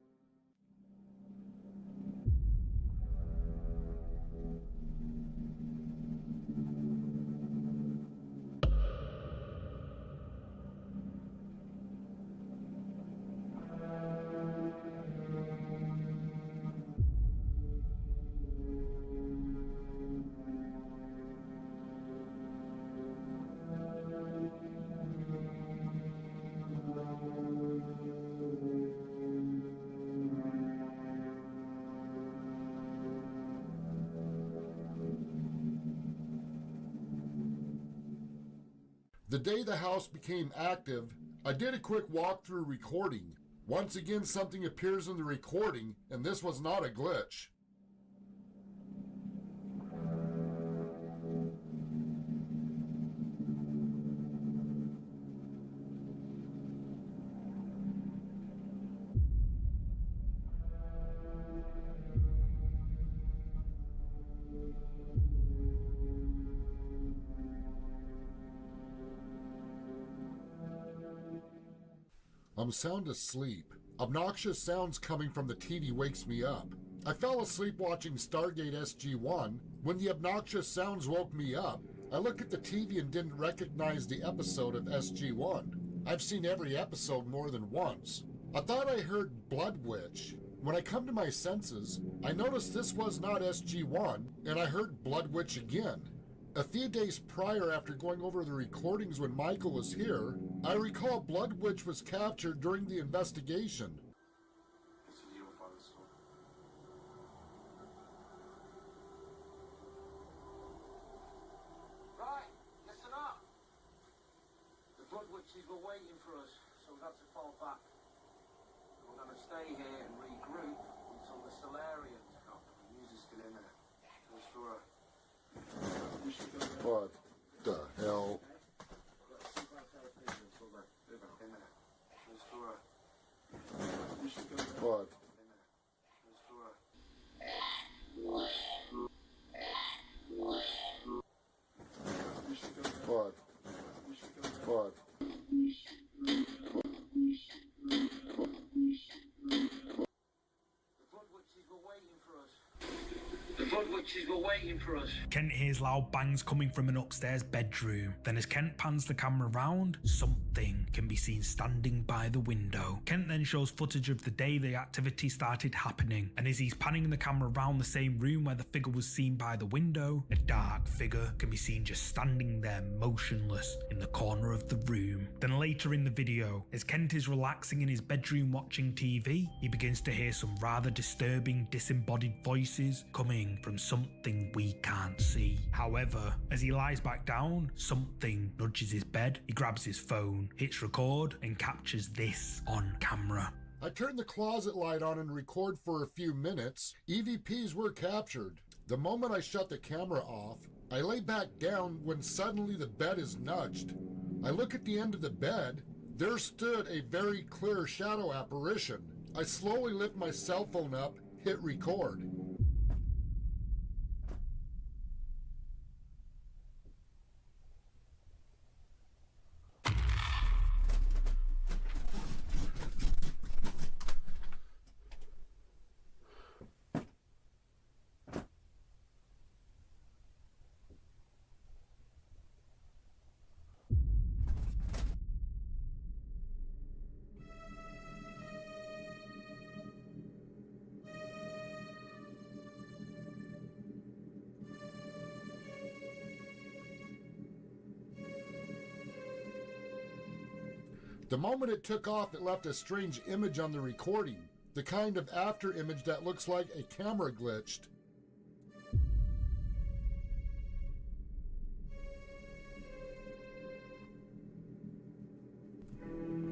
The day the house became active, I did a quick walkthrough recording. Once again, something appears in the recording, and this was not a glitch. I'm sound asleep. Obnoxious sounds coming from the TV wakes me up. I fell asleep watching Stargate SG-1 when the obnoxious sounds woke me up. I looked at the TV and didn't recognize the episode of SG-1. I've seen every episode more than once. I thought I heard Blood Witch. When I come to my senses, I noticed this was not SG-1, and I heard Blood Witch again. A few days prior, after going over the recordings when Michael was here, I recall Blood Witch was captured during the investigation. Right, listen up. The Blood Witches were waiting for us, so we had to fall back. We're going to stay here and regroup until the Solarian. Oh, the music's still in there. Just for a... What the hell? What? What? What? The Blood Witches were waiting for us. Kent hears loud bangs coming from an upstairs bedroom. Then as Kent pans the camera round, something can be seen standing by the window. Kent then shows footage of the day the activity started happening, and as he's panning the camera around the same room where the figure was seen by the window, a dark figure can be seen just standing there motionless in the corner of the room. Then later in the video, as Kent is relaxing in his bedroom watching TV, he begins to hear some rather disturbing disembodied voices coming from something we can't see. However, as he lies back down, something nudges his bed. He grabs his phone, hits record, and captures this on camera. I turned the closet light on and record for a few minutes. EVPs were captured. The moment I shut the camera off, I lay back down when suddenly the bed is nudged. I look at the end of the bed. There stood a very clear shadow apparition. I slowly lift my cell phone up, hit record. The moment it took off, it left a strange image on the recording. The kind of after image that looks like a camera glitched.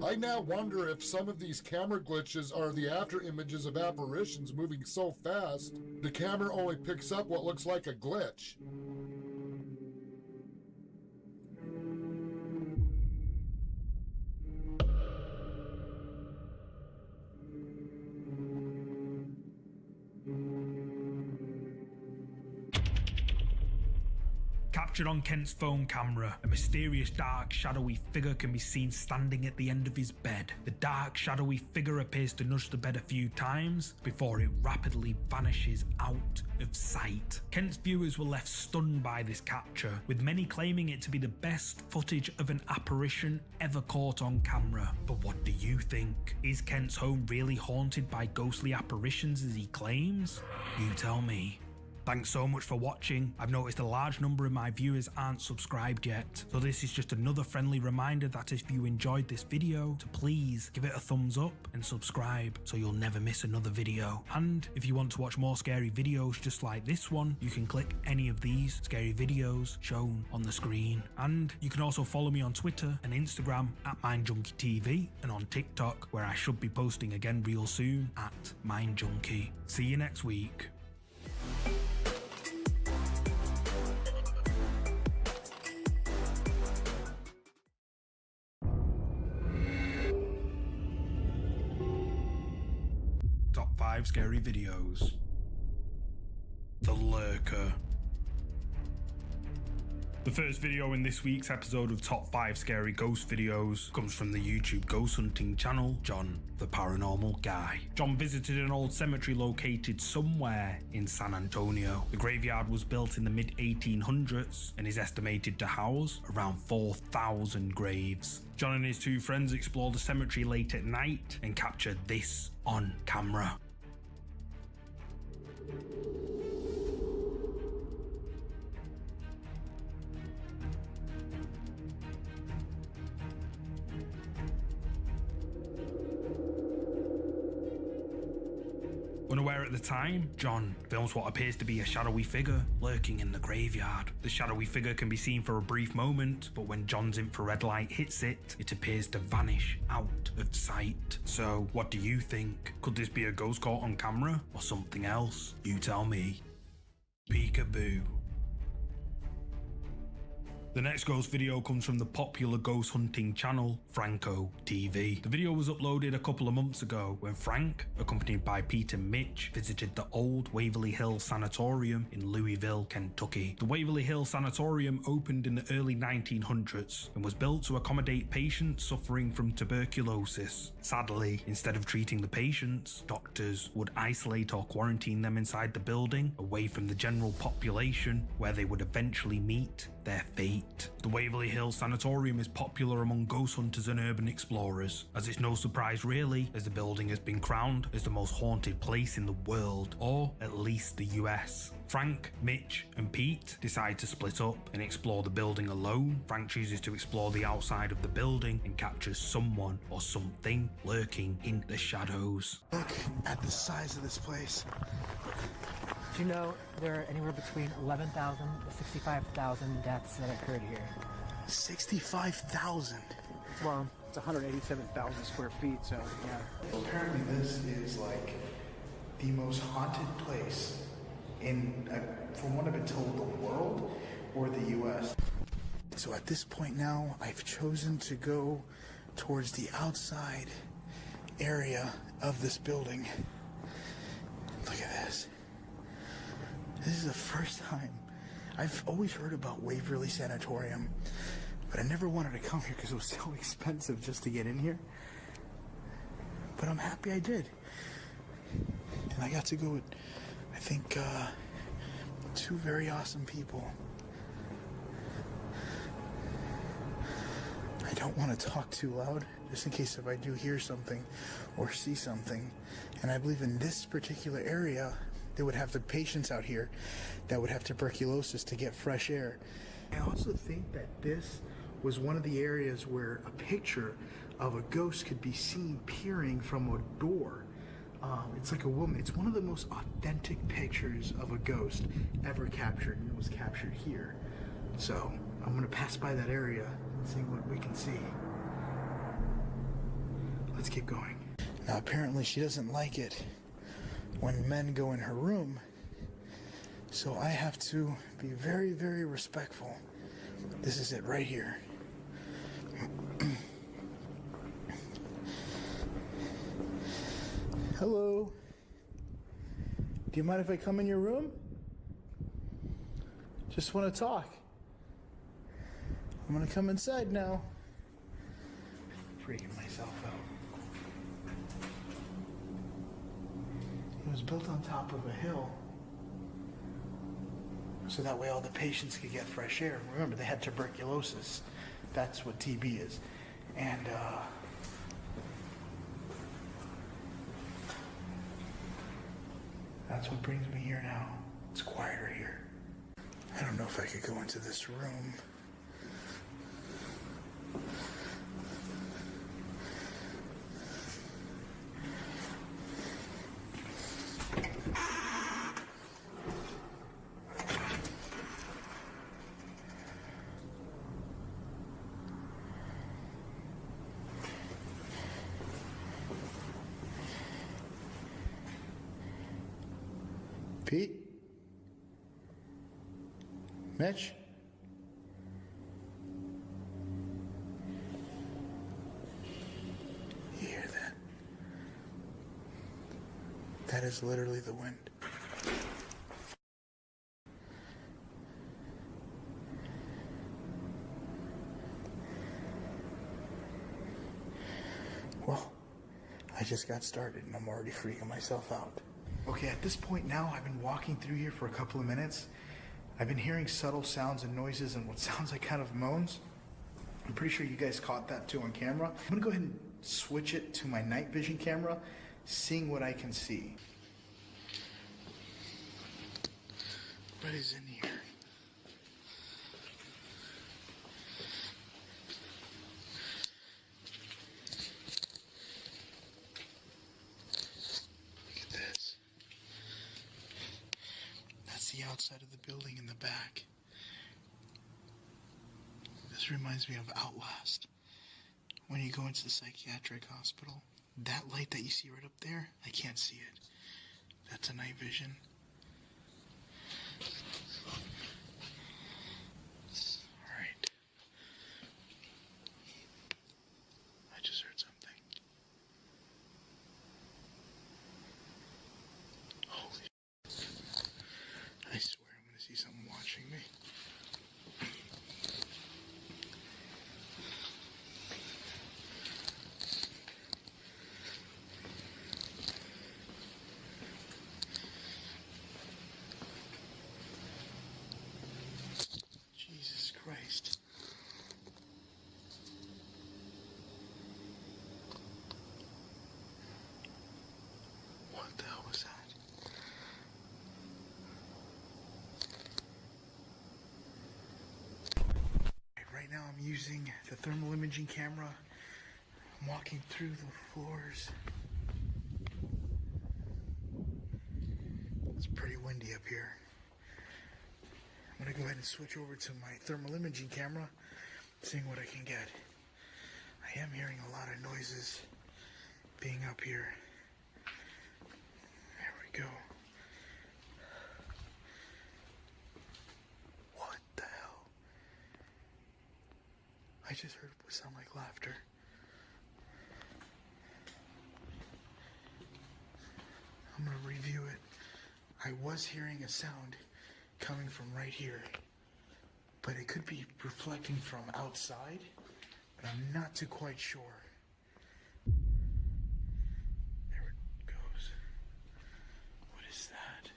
I now wonder if some of these camera glitches are the after images of apparitions moving so fast, the camera only picks up what looks like a glitch. Captured on Kent's phone camera, a mysterious dark shadowy figure can be seen standing at the end of his bed. The dark shadowy figure appears to nudge the bed a few times before it rapidly vanishes out of sight. Kent's viewers were left stunned by this capture, with many claiming it to be the best footage of an apparition ever caught on camera. But what do you think? Is Kent's home really haunted by ghostly apparitions as he claims? You tell me. Thanks so much for watching. I've noticed a large number of my viewers aren't subscribed yet, so this is just another friendly reminder that if you enjoyed this video, to please give it a thumbs up and subscribe so you'll never miss another video. And if you want to watch more scary videos just like this one, you can click any of these scary videos shown on the screen. And you can also follow me on Twitter and Instagram at MindJunkieTV, and on TikTok, where I should be posting again real soon, at MindJunkie. See you next week. Top 5 scary videos. The Lurker. The first video in this week's episode of Top 5 Scary Ghost Videos comes from the YouTube ghost hunting channel, John the Paranormal Guy. John visited an old cemetery located somewhere in San Antonio. The graveyard was built in the mid-1800s and is estimated to house around 4,000 graves. John and his two friends explored the cemetery late at night and captured this on camera. Unaware at the time, John films what appears to be a shadowy figure lurking in the graveyard. The shadowy figure can be seen for a brief moment, but when John's infrared light hits it, it appears to vanish out of sight. So, what do you think? Could this be a ghost caught on camera or something else? You tell me. Peekaboo. The next ghost video comes from the popular ghost hunting channel, Franco TV. The video was uploaded a couple of months ago when Frank, accompanied by Pete and Mitch, visited the old Waverly Hill Sanatorium in Louisville, Kentucky. The Waverly Hill Sanatorium opened in the early 1900s and was built to accommodate patients suffering from tuberculosis. Sadly, instead of treating the patients, doctors would isolate or quarantine them inside the building, away from the general population, where they would eventually meet their fate. The Waverly Hill Sanatorium is popular among ghost hunters and urban explorers, as it's no surprise really, as the building has been crowned as the most haunted place in the world, or at least the US. Frank, Mitch, and Pete decide to split up and explore the building alone. Frank chooses to explore the outside of the building and captures someone or something lurking in the shadows. Look at the size of this place. Do you know there are anywhere between 11,000 to 65,000 deaths that occurred here? 65,000? Well, it's 187,000 square feet, so yeah. Apparently this is like the most haunted place in, from what I've been told, the world or the US. So at this point now, I've chosen to go towards the outside area of this building. Look at this. This is the first time. I've always heard about Waverly Sanatorium, but I never wanted to come here because it was so expensive just to get in here. But I'm happy I did. And I got to go with, I think, two very awesome people. I don't want to talk too loud, just in case if I do hear something or see something. And I believe in this particular area, they would have the patients out here that would have tuberculosis to get fresh air. I also think that this was one of the areas where a picture of a ghost could be seen peering from a door. It's like a woman. It's one of the most authentic pictures of a ghost ever captured, and it was captured here. So I'm gonna pass by that area and see what we can see. Let's keep going. Now apparently she doesn't like it when men go in her room, so I have to be very, very respectful. This is it right here. Hello. Do you mind if I come in your room? Just want to talk. I'm gonna come inside now. Freaking myself out. It was built on top of a hill, so that way all the patients could get fresh air. Remember, they had tuberculosis. That's what TB is. And that's what brings me here now. It's quieter here. I don't know if I could go into this room. Pete? Mitch? You hear that? That is literally the wind. Well, I just got started and I'm already freaking myself out. Okay, at this point now, I've been walking through here for a couple of minutes. I've been hearing subtle sounds and noises and what sounds like kind of moans. I'm pretty sure you guys caught that too on camera. I'm gonna go ahead and switch it to my night vision camera, seeing what I can see. What is in here? The outside of the building in the back. This reminds me of Outlast. When you go into the psychiatric hospital, that light that you see right up there, I can't see it. That's a night vision. Alright. I just heard something. Holy I swear I'm gonna see something watching me. Jesus Christ. What the hell was that? Right now I'm using the thermal imaging camera. I'm walking through the floors. It's pretty windy up here. I'm gonna go ahead and switch over to my thermal imaging camera, seeing what I can get. I am hearing a lot of noises being up here. There we go. What the hell? I just heard what sounded like laughter. I'm gonna review it. I was hearing a sound coming from right here, but it could be reflecting from outside, but I'm not too quite sure. There it goes. What is that?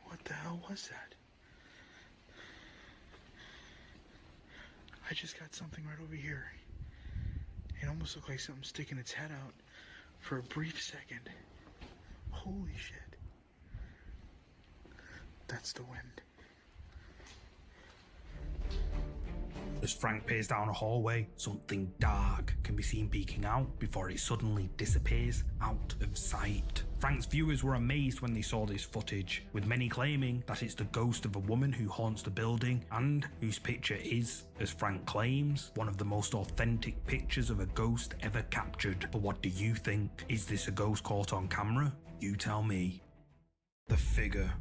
What the hell was that? I just got something right over here. It almost looked like something sticking its head out for a brief second. Holy shit. That's the wind. As Frank peers down a hallway, something dark can be seen peeking out before it suddenly disappears out of sight. Frank's viewers were amazed when they saw this footage, with many claiming that it's the ghost of a woman who haunts the building and whose picture is, as Frank claims, one of the most authentic pictures of a ghost ever captured. But what do you think? Is this a ghost caught on camera? You tell me. The figure.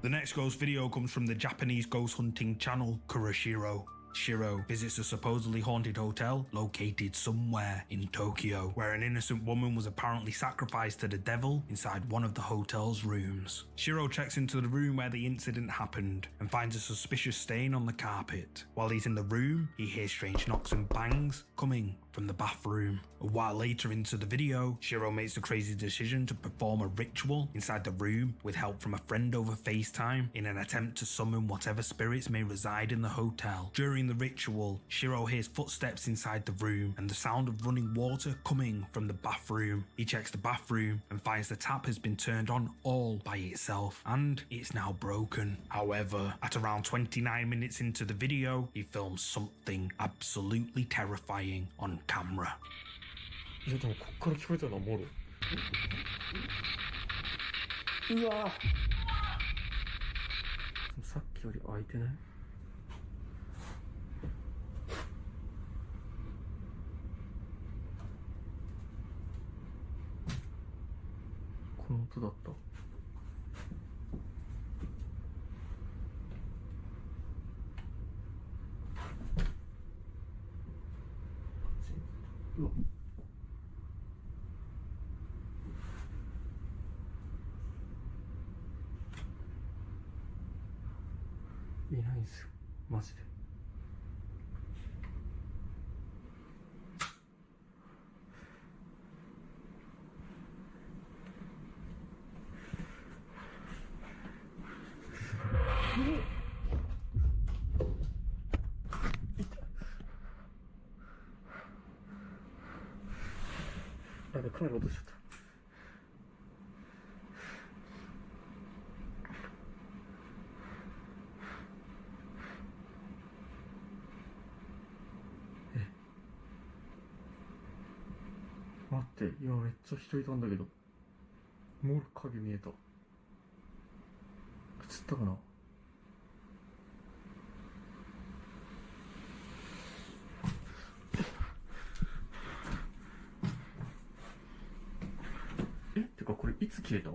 The next ghost video comes from the Japanese ghost hunting channel Kuroshiro. Shiro visits a supposedly haunted hotel located somewhere in Tokyo, where an innocent woman was apparently sacrificed to the devil inside one of the hotel's rooms. Shiro checks into the room where the incident happened and finds a suspicious stain on the carpet. While he's in the room, he hears strange knocks and bangs coming from the bathroom. A while later into the video, Shiro makes the crazy decision to perform a ritual inside the room with help from a friend over FaceTime in an attempt to summon whatever spirits may reside in the hotel. During the ritual, Shiro hears footsteps inside the room and the sound of running water coming from the bathroom. He checks the bathroom and finds the tap has been turned on all by itself and it's now broken. However, at around 29 minutes into the video, he films something absolutely terrifying on camera. いやでもこっから聞こえたなもろうわさっきより開いてないこの音だったうわいないんすよマジでやべ帰ろうとしちゃった待って、いやめっちゃ人いたんだけどもう影見えた映ったかなえってかこれいつ消えた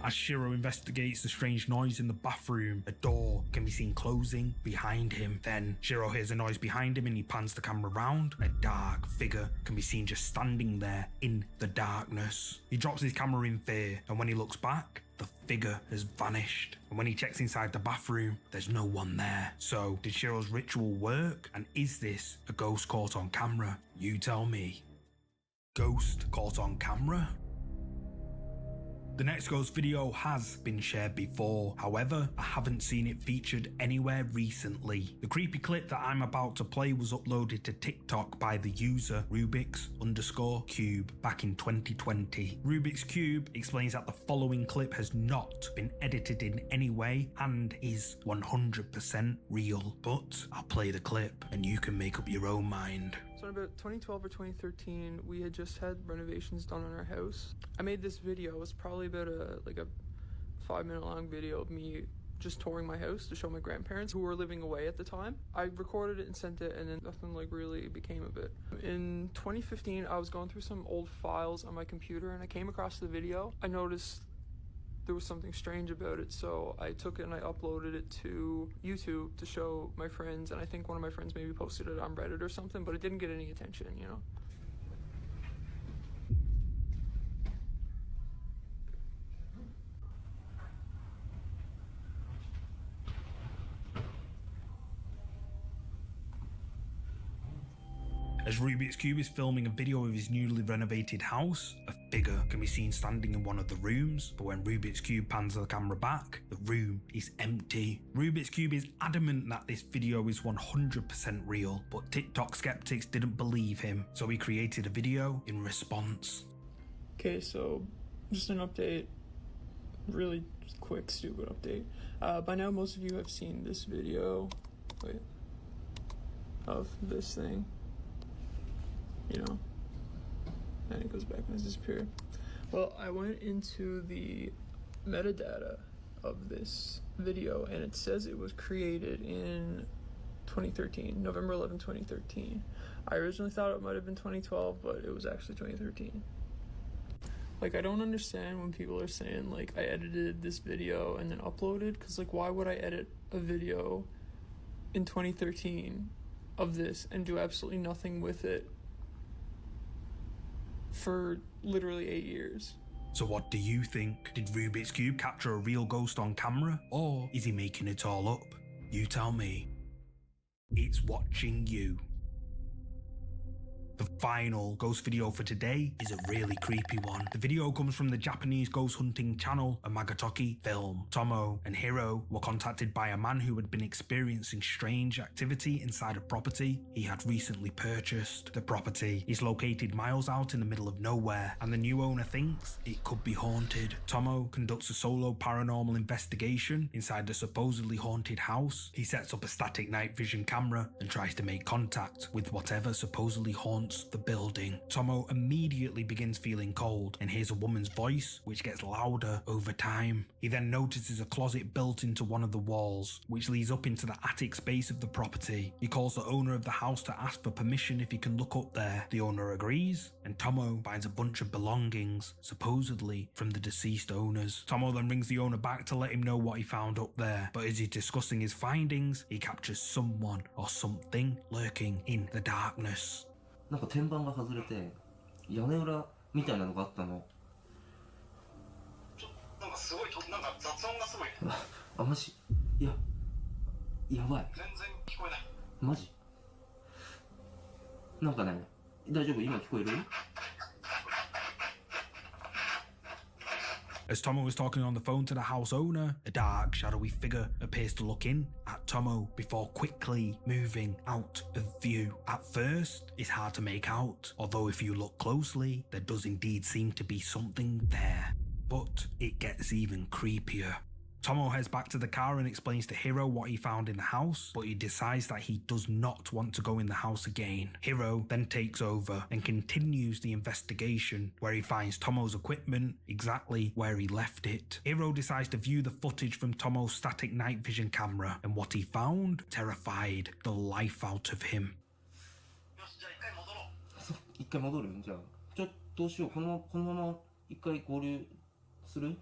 As Shiro investigates the strange noise in the bathroom, a door can be seen closing behind him. Then Shiro hears a noise behind him and he pans the camera round. A dark figure can be seen just standing there in the darkness. He drops his camera in fear, and when he looks back, the figure has vanished. And when he checks inside the bathroom, there's no one there. So, did Shiro's ritual work? And is this a ghost caught on camera? You tell me. Ghost caught on camera? The next ghost video has been shared before, however, I haven't seen it featured anywhere recently. The creepy clip that I'm about to play was uploaded to TikTok by the user Rubix_Cube back in 2020. Rubik's Cube explains that the following clip has not been edited in any way and is 100% real. But I'll play the clip and you can make up your own mind. So in about 2012 or 2013, we had just had renovations done on our house. I made this video. It was probably about a 5-minute long video of me just touring my house to show my grandparents who were living away at the time. I recorded it and sent it, and then nothing really became of it. In 2015, I was going through some old files on my computer and I came across the video. I noticed there was something strange about it, so I took it and I uploaded it to YouTube to show my friends, and I think one of my friends maybe posted it on Reddit or something, but it didn't get any attention, you know? As Rubik's Cube is filming a video of his newly renovated house, a figure can be seen standing in one of the rooms, but when Rubik's Cube pans the camera back, the room is empty. Rubik's Cube is adamant that this video is 100% real, but TikTok skeptics didn't believe him, so he created a video in response. Okay, so just an update, really quick, stupid update. By now, most of you have seen this video, of this thing, you know, and it goes back and it's disappeared. Well, I went into the metadata of this video and it says it was created in 2013, November 11, 2013. I originally thought it might have been 2012, but it was actually 2013. Like, I don't understand when people are saying, like, I edited this video and then uploaded, because, like, why would I edit a video in 2013 of this and do absolutely nothing with it for literally 8 years? So what do you think? Did Rubik's Cube capture a real ghost on camera, or is he making it all up? You tell me. It's watching you. The final ghost video for today is a really creepy one. The video comes from the Japanese ghost hunting channel, a Magatoki film. Tomo and Hiro were contacted by a man who had been experiencing strange activity inside a property he had recently purchased. The property is located miles out in the middle of nowhere, and the new owner thinks it could be haunted. Tomo conducts a solo paranormal investigation inside the supposedly haunted house. He sets up a static night vision camera and tries to make contact with whatever supposedly haunts the building. Tomo immediately begins feeling cold and hears a woman's voice, which gets louder over time. He then notices a closet built into one of the walls, which leads up into the attic space of the property. He calls the owner of the house to ask for permission if he can look up there. The owner agrees, and Tomo finds a bunch of belongings, supposedly from the deceased owners. Tomo then rings the owner back to let him know what he found up there, but as he's discussing his findings, he captures someone or something lurking in the darkness. なんか天板が外れて屋根裏みたいなのがあったの。なんかすごいなんか雑音がすごい。あ、マジ？いや、やばい。全然聞こえない。マジ？なんかね、大丈夫？今聞こえる？As Tomo was talking on the phone to the house owner, a dark, shadowy figure appears to look in at Tomo before quickly moving out of view. At first, it's hard to make out, although if you look closely, there does indeed seem to be something there. But it gets even creepier. Tomo heads back to the car and explains to Hiro what he found in the house, but he decides that he does not want to go in the house again. Hiro then takes over and continues the investigation, where he finds Tomo's equipment exactly where he left it. Hiro decides to view the footage from Tomo's static night vision camera, and what he found terrified the life out of him. 一回戻るんじゃあ。じゃあどうしよう。このまま一回合流する？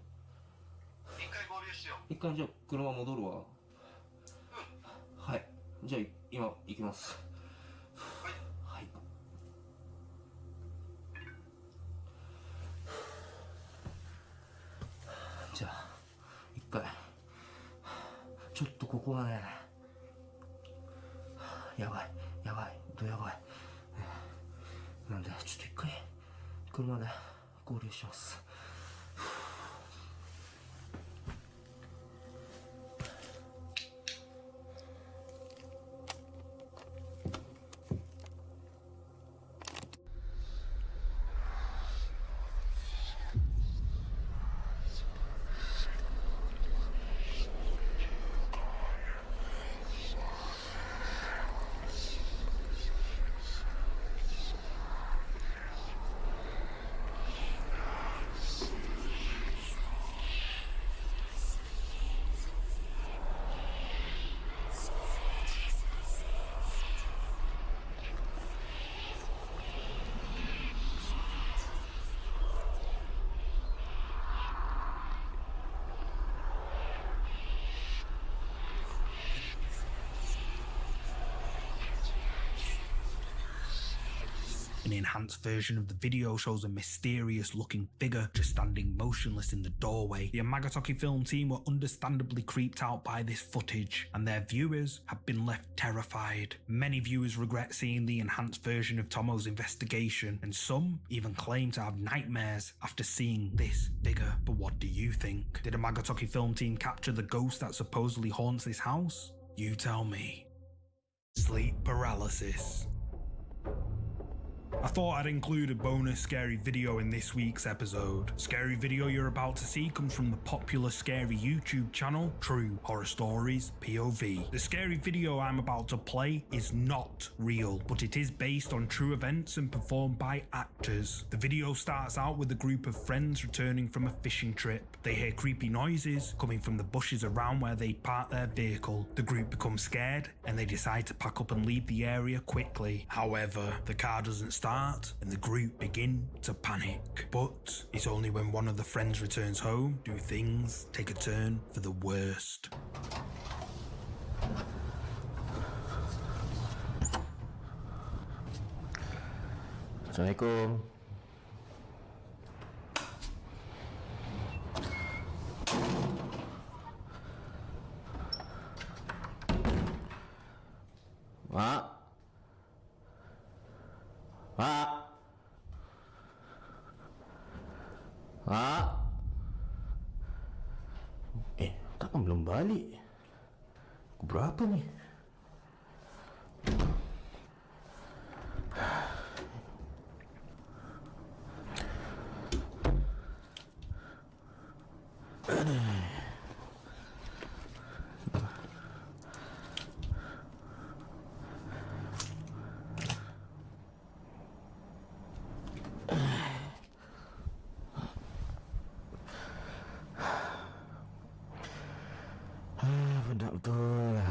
一回じゃあ車戻るわ。はい。じゃあ今行きます。はい。じゃあ一回ちょっとここがね、やばいやばいどやばい。なんでちょっと一回車で合流します。An enhanced version of the video shows a mysterious looking figure just standing motionless in the doorway. The Amagatoki film team were understandably creeped out by this footage, and their viewers have been left terrified. Many viewers regret seeing the enhanced version of Tomo's investigation, and some even claim to have nightmares after seeing this figure. But what do you think? Did a Amagatoki film team capture the ghost that supposedly haunts this house? You tell me. Sleep paralysis. I thought I'd include a bonus scary video in this week's episode. Scary video you're about to see comes from the popular scary YouTube channel, True Horror Stories POV. The scary video I'm about to play is not real, but it is based on true events and performed by actors. The video starts out with a group of friends returning from a fishing trip. They hear creepy noises coming from the bushes around where they parked their vehicle. The group becomes scared and they decide to pack up and leave the area quickly. However, the car doesn't start and the group begin to panic. But it's only when one of the friends returns home do things take a turn for the worst. Assalamualaikum. Mak. Mak. Mak. Takkan belum balik? Pukul berapa ni? Penat betul.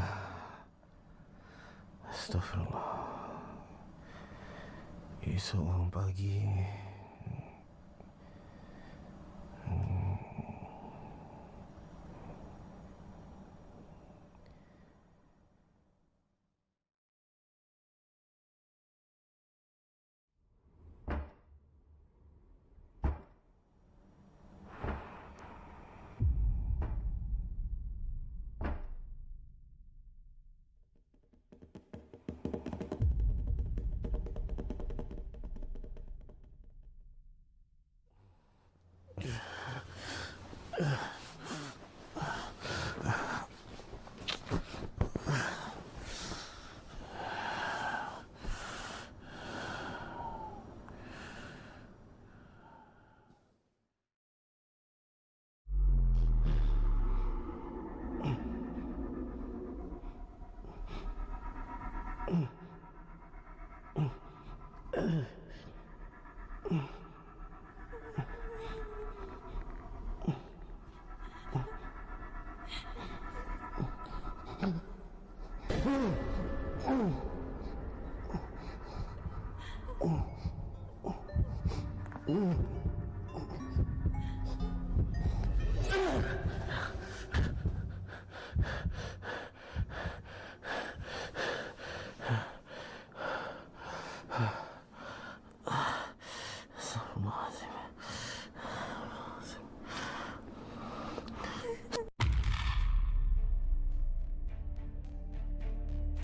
Astagfirullah. Esok bangun pagi.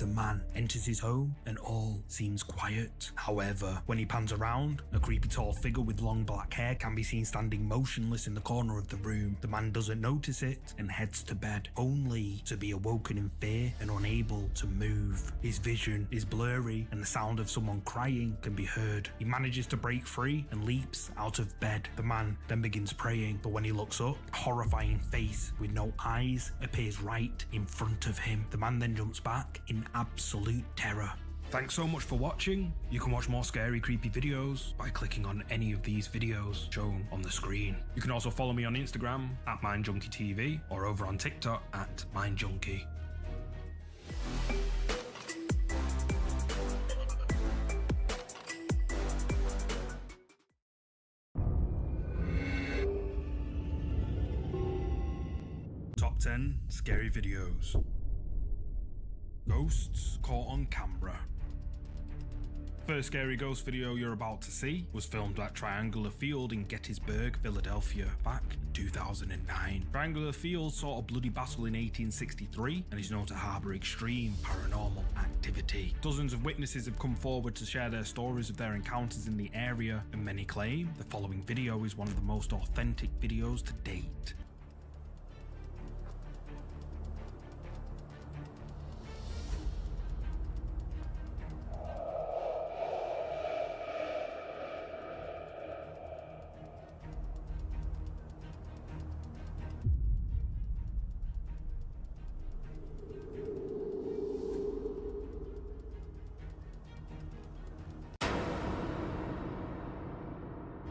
The man enters his home and all seems quiet. However, when he pans around, a creepy tall figure with long black hair can be seen standing motionless in the corner of the room. The man doesn't notice it and heads to bed, only to be awoken in fear and unable to move. His vision is blurry and the sound of someone crying can be heard. He manages to break free and leaps out of bed. The man then begins praying, but when he looks up, a horrifying face with no eyes appears right in front of him. The man then jumps back in absolute terror. Thanks so much for watching. You can watch more scary, creepy videos by clicking on any of these videos shown on the screen. You can also follow me on Instagram at MindJunkieTV or over on TikTok at MindJunkie. Top 10 scary videos. Ghosts caught on camera. First scary ghost video you're about to see was filmed at Triangular Field in Gettysburg, Philadelphia, back in 2009. Triangular Field saw a bloody battle in 1863 and is known to harbour extreme paranormal activity. Dozens of witnesses have come forward to share their stories of their encounters in the area, and many claim the following video is one of the most authentic videos to date.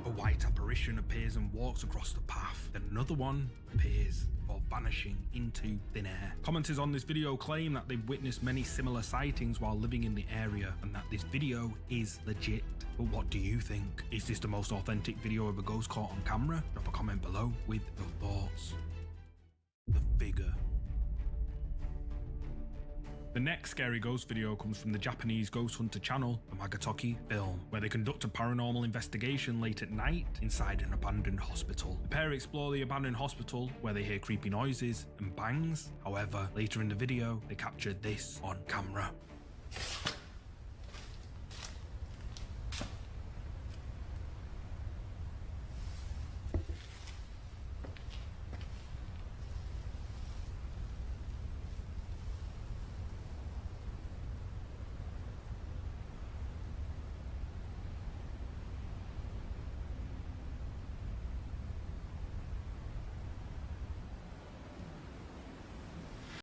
A white apparition appears and walks across the path, then another one appears before vanishing into thin air. Commenters on this video claim that they've witnessed many similar sightings while living in the area and that this video is legit. But what do you think? Is this the most authentic video of a ghost caught on camera? Drop a comment below with your thoughts. The figure. The next scary ghost video comes from the Japanese ghost hunter channel, Amagatoki Film, where they conduct a paranormal investigation late at night inside an abandoned hospital. The pair explore the abandoned hospital where they hear creepy noises and bangs. However, later in the video, they captured this on camera.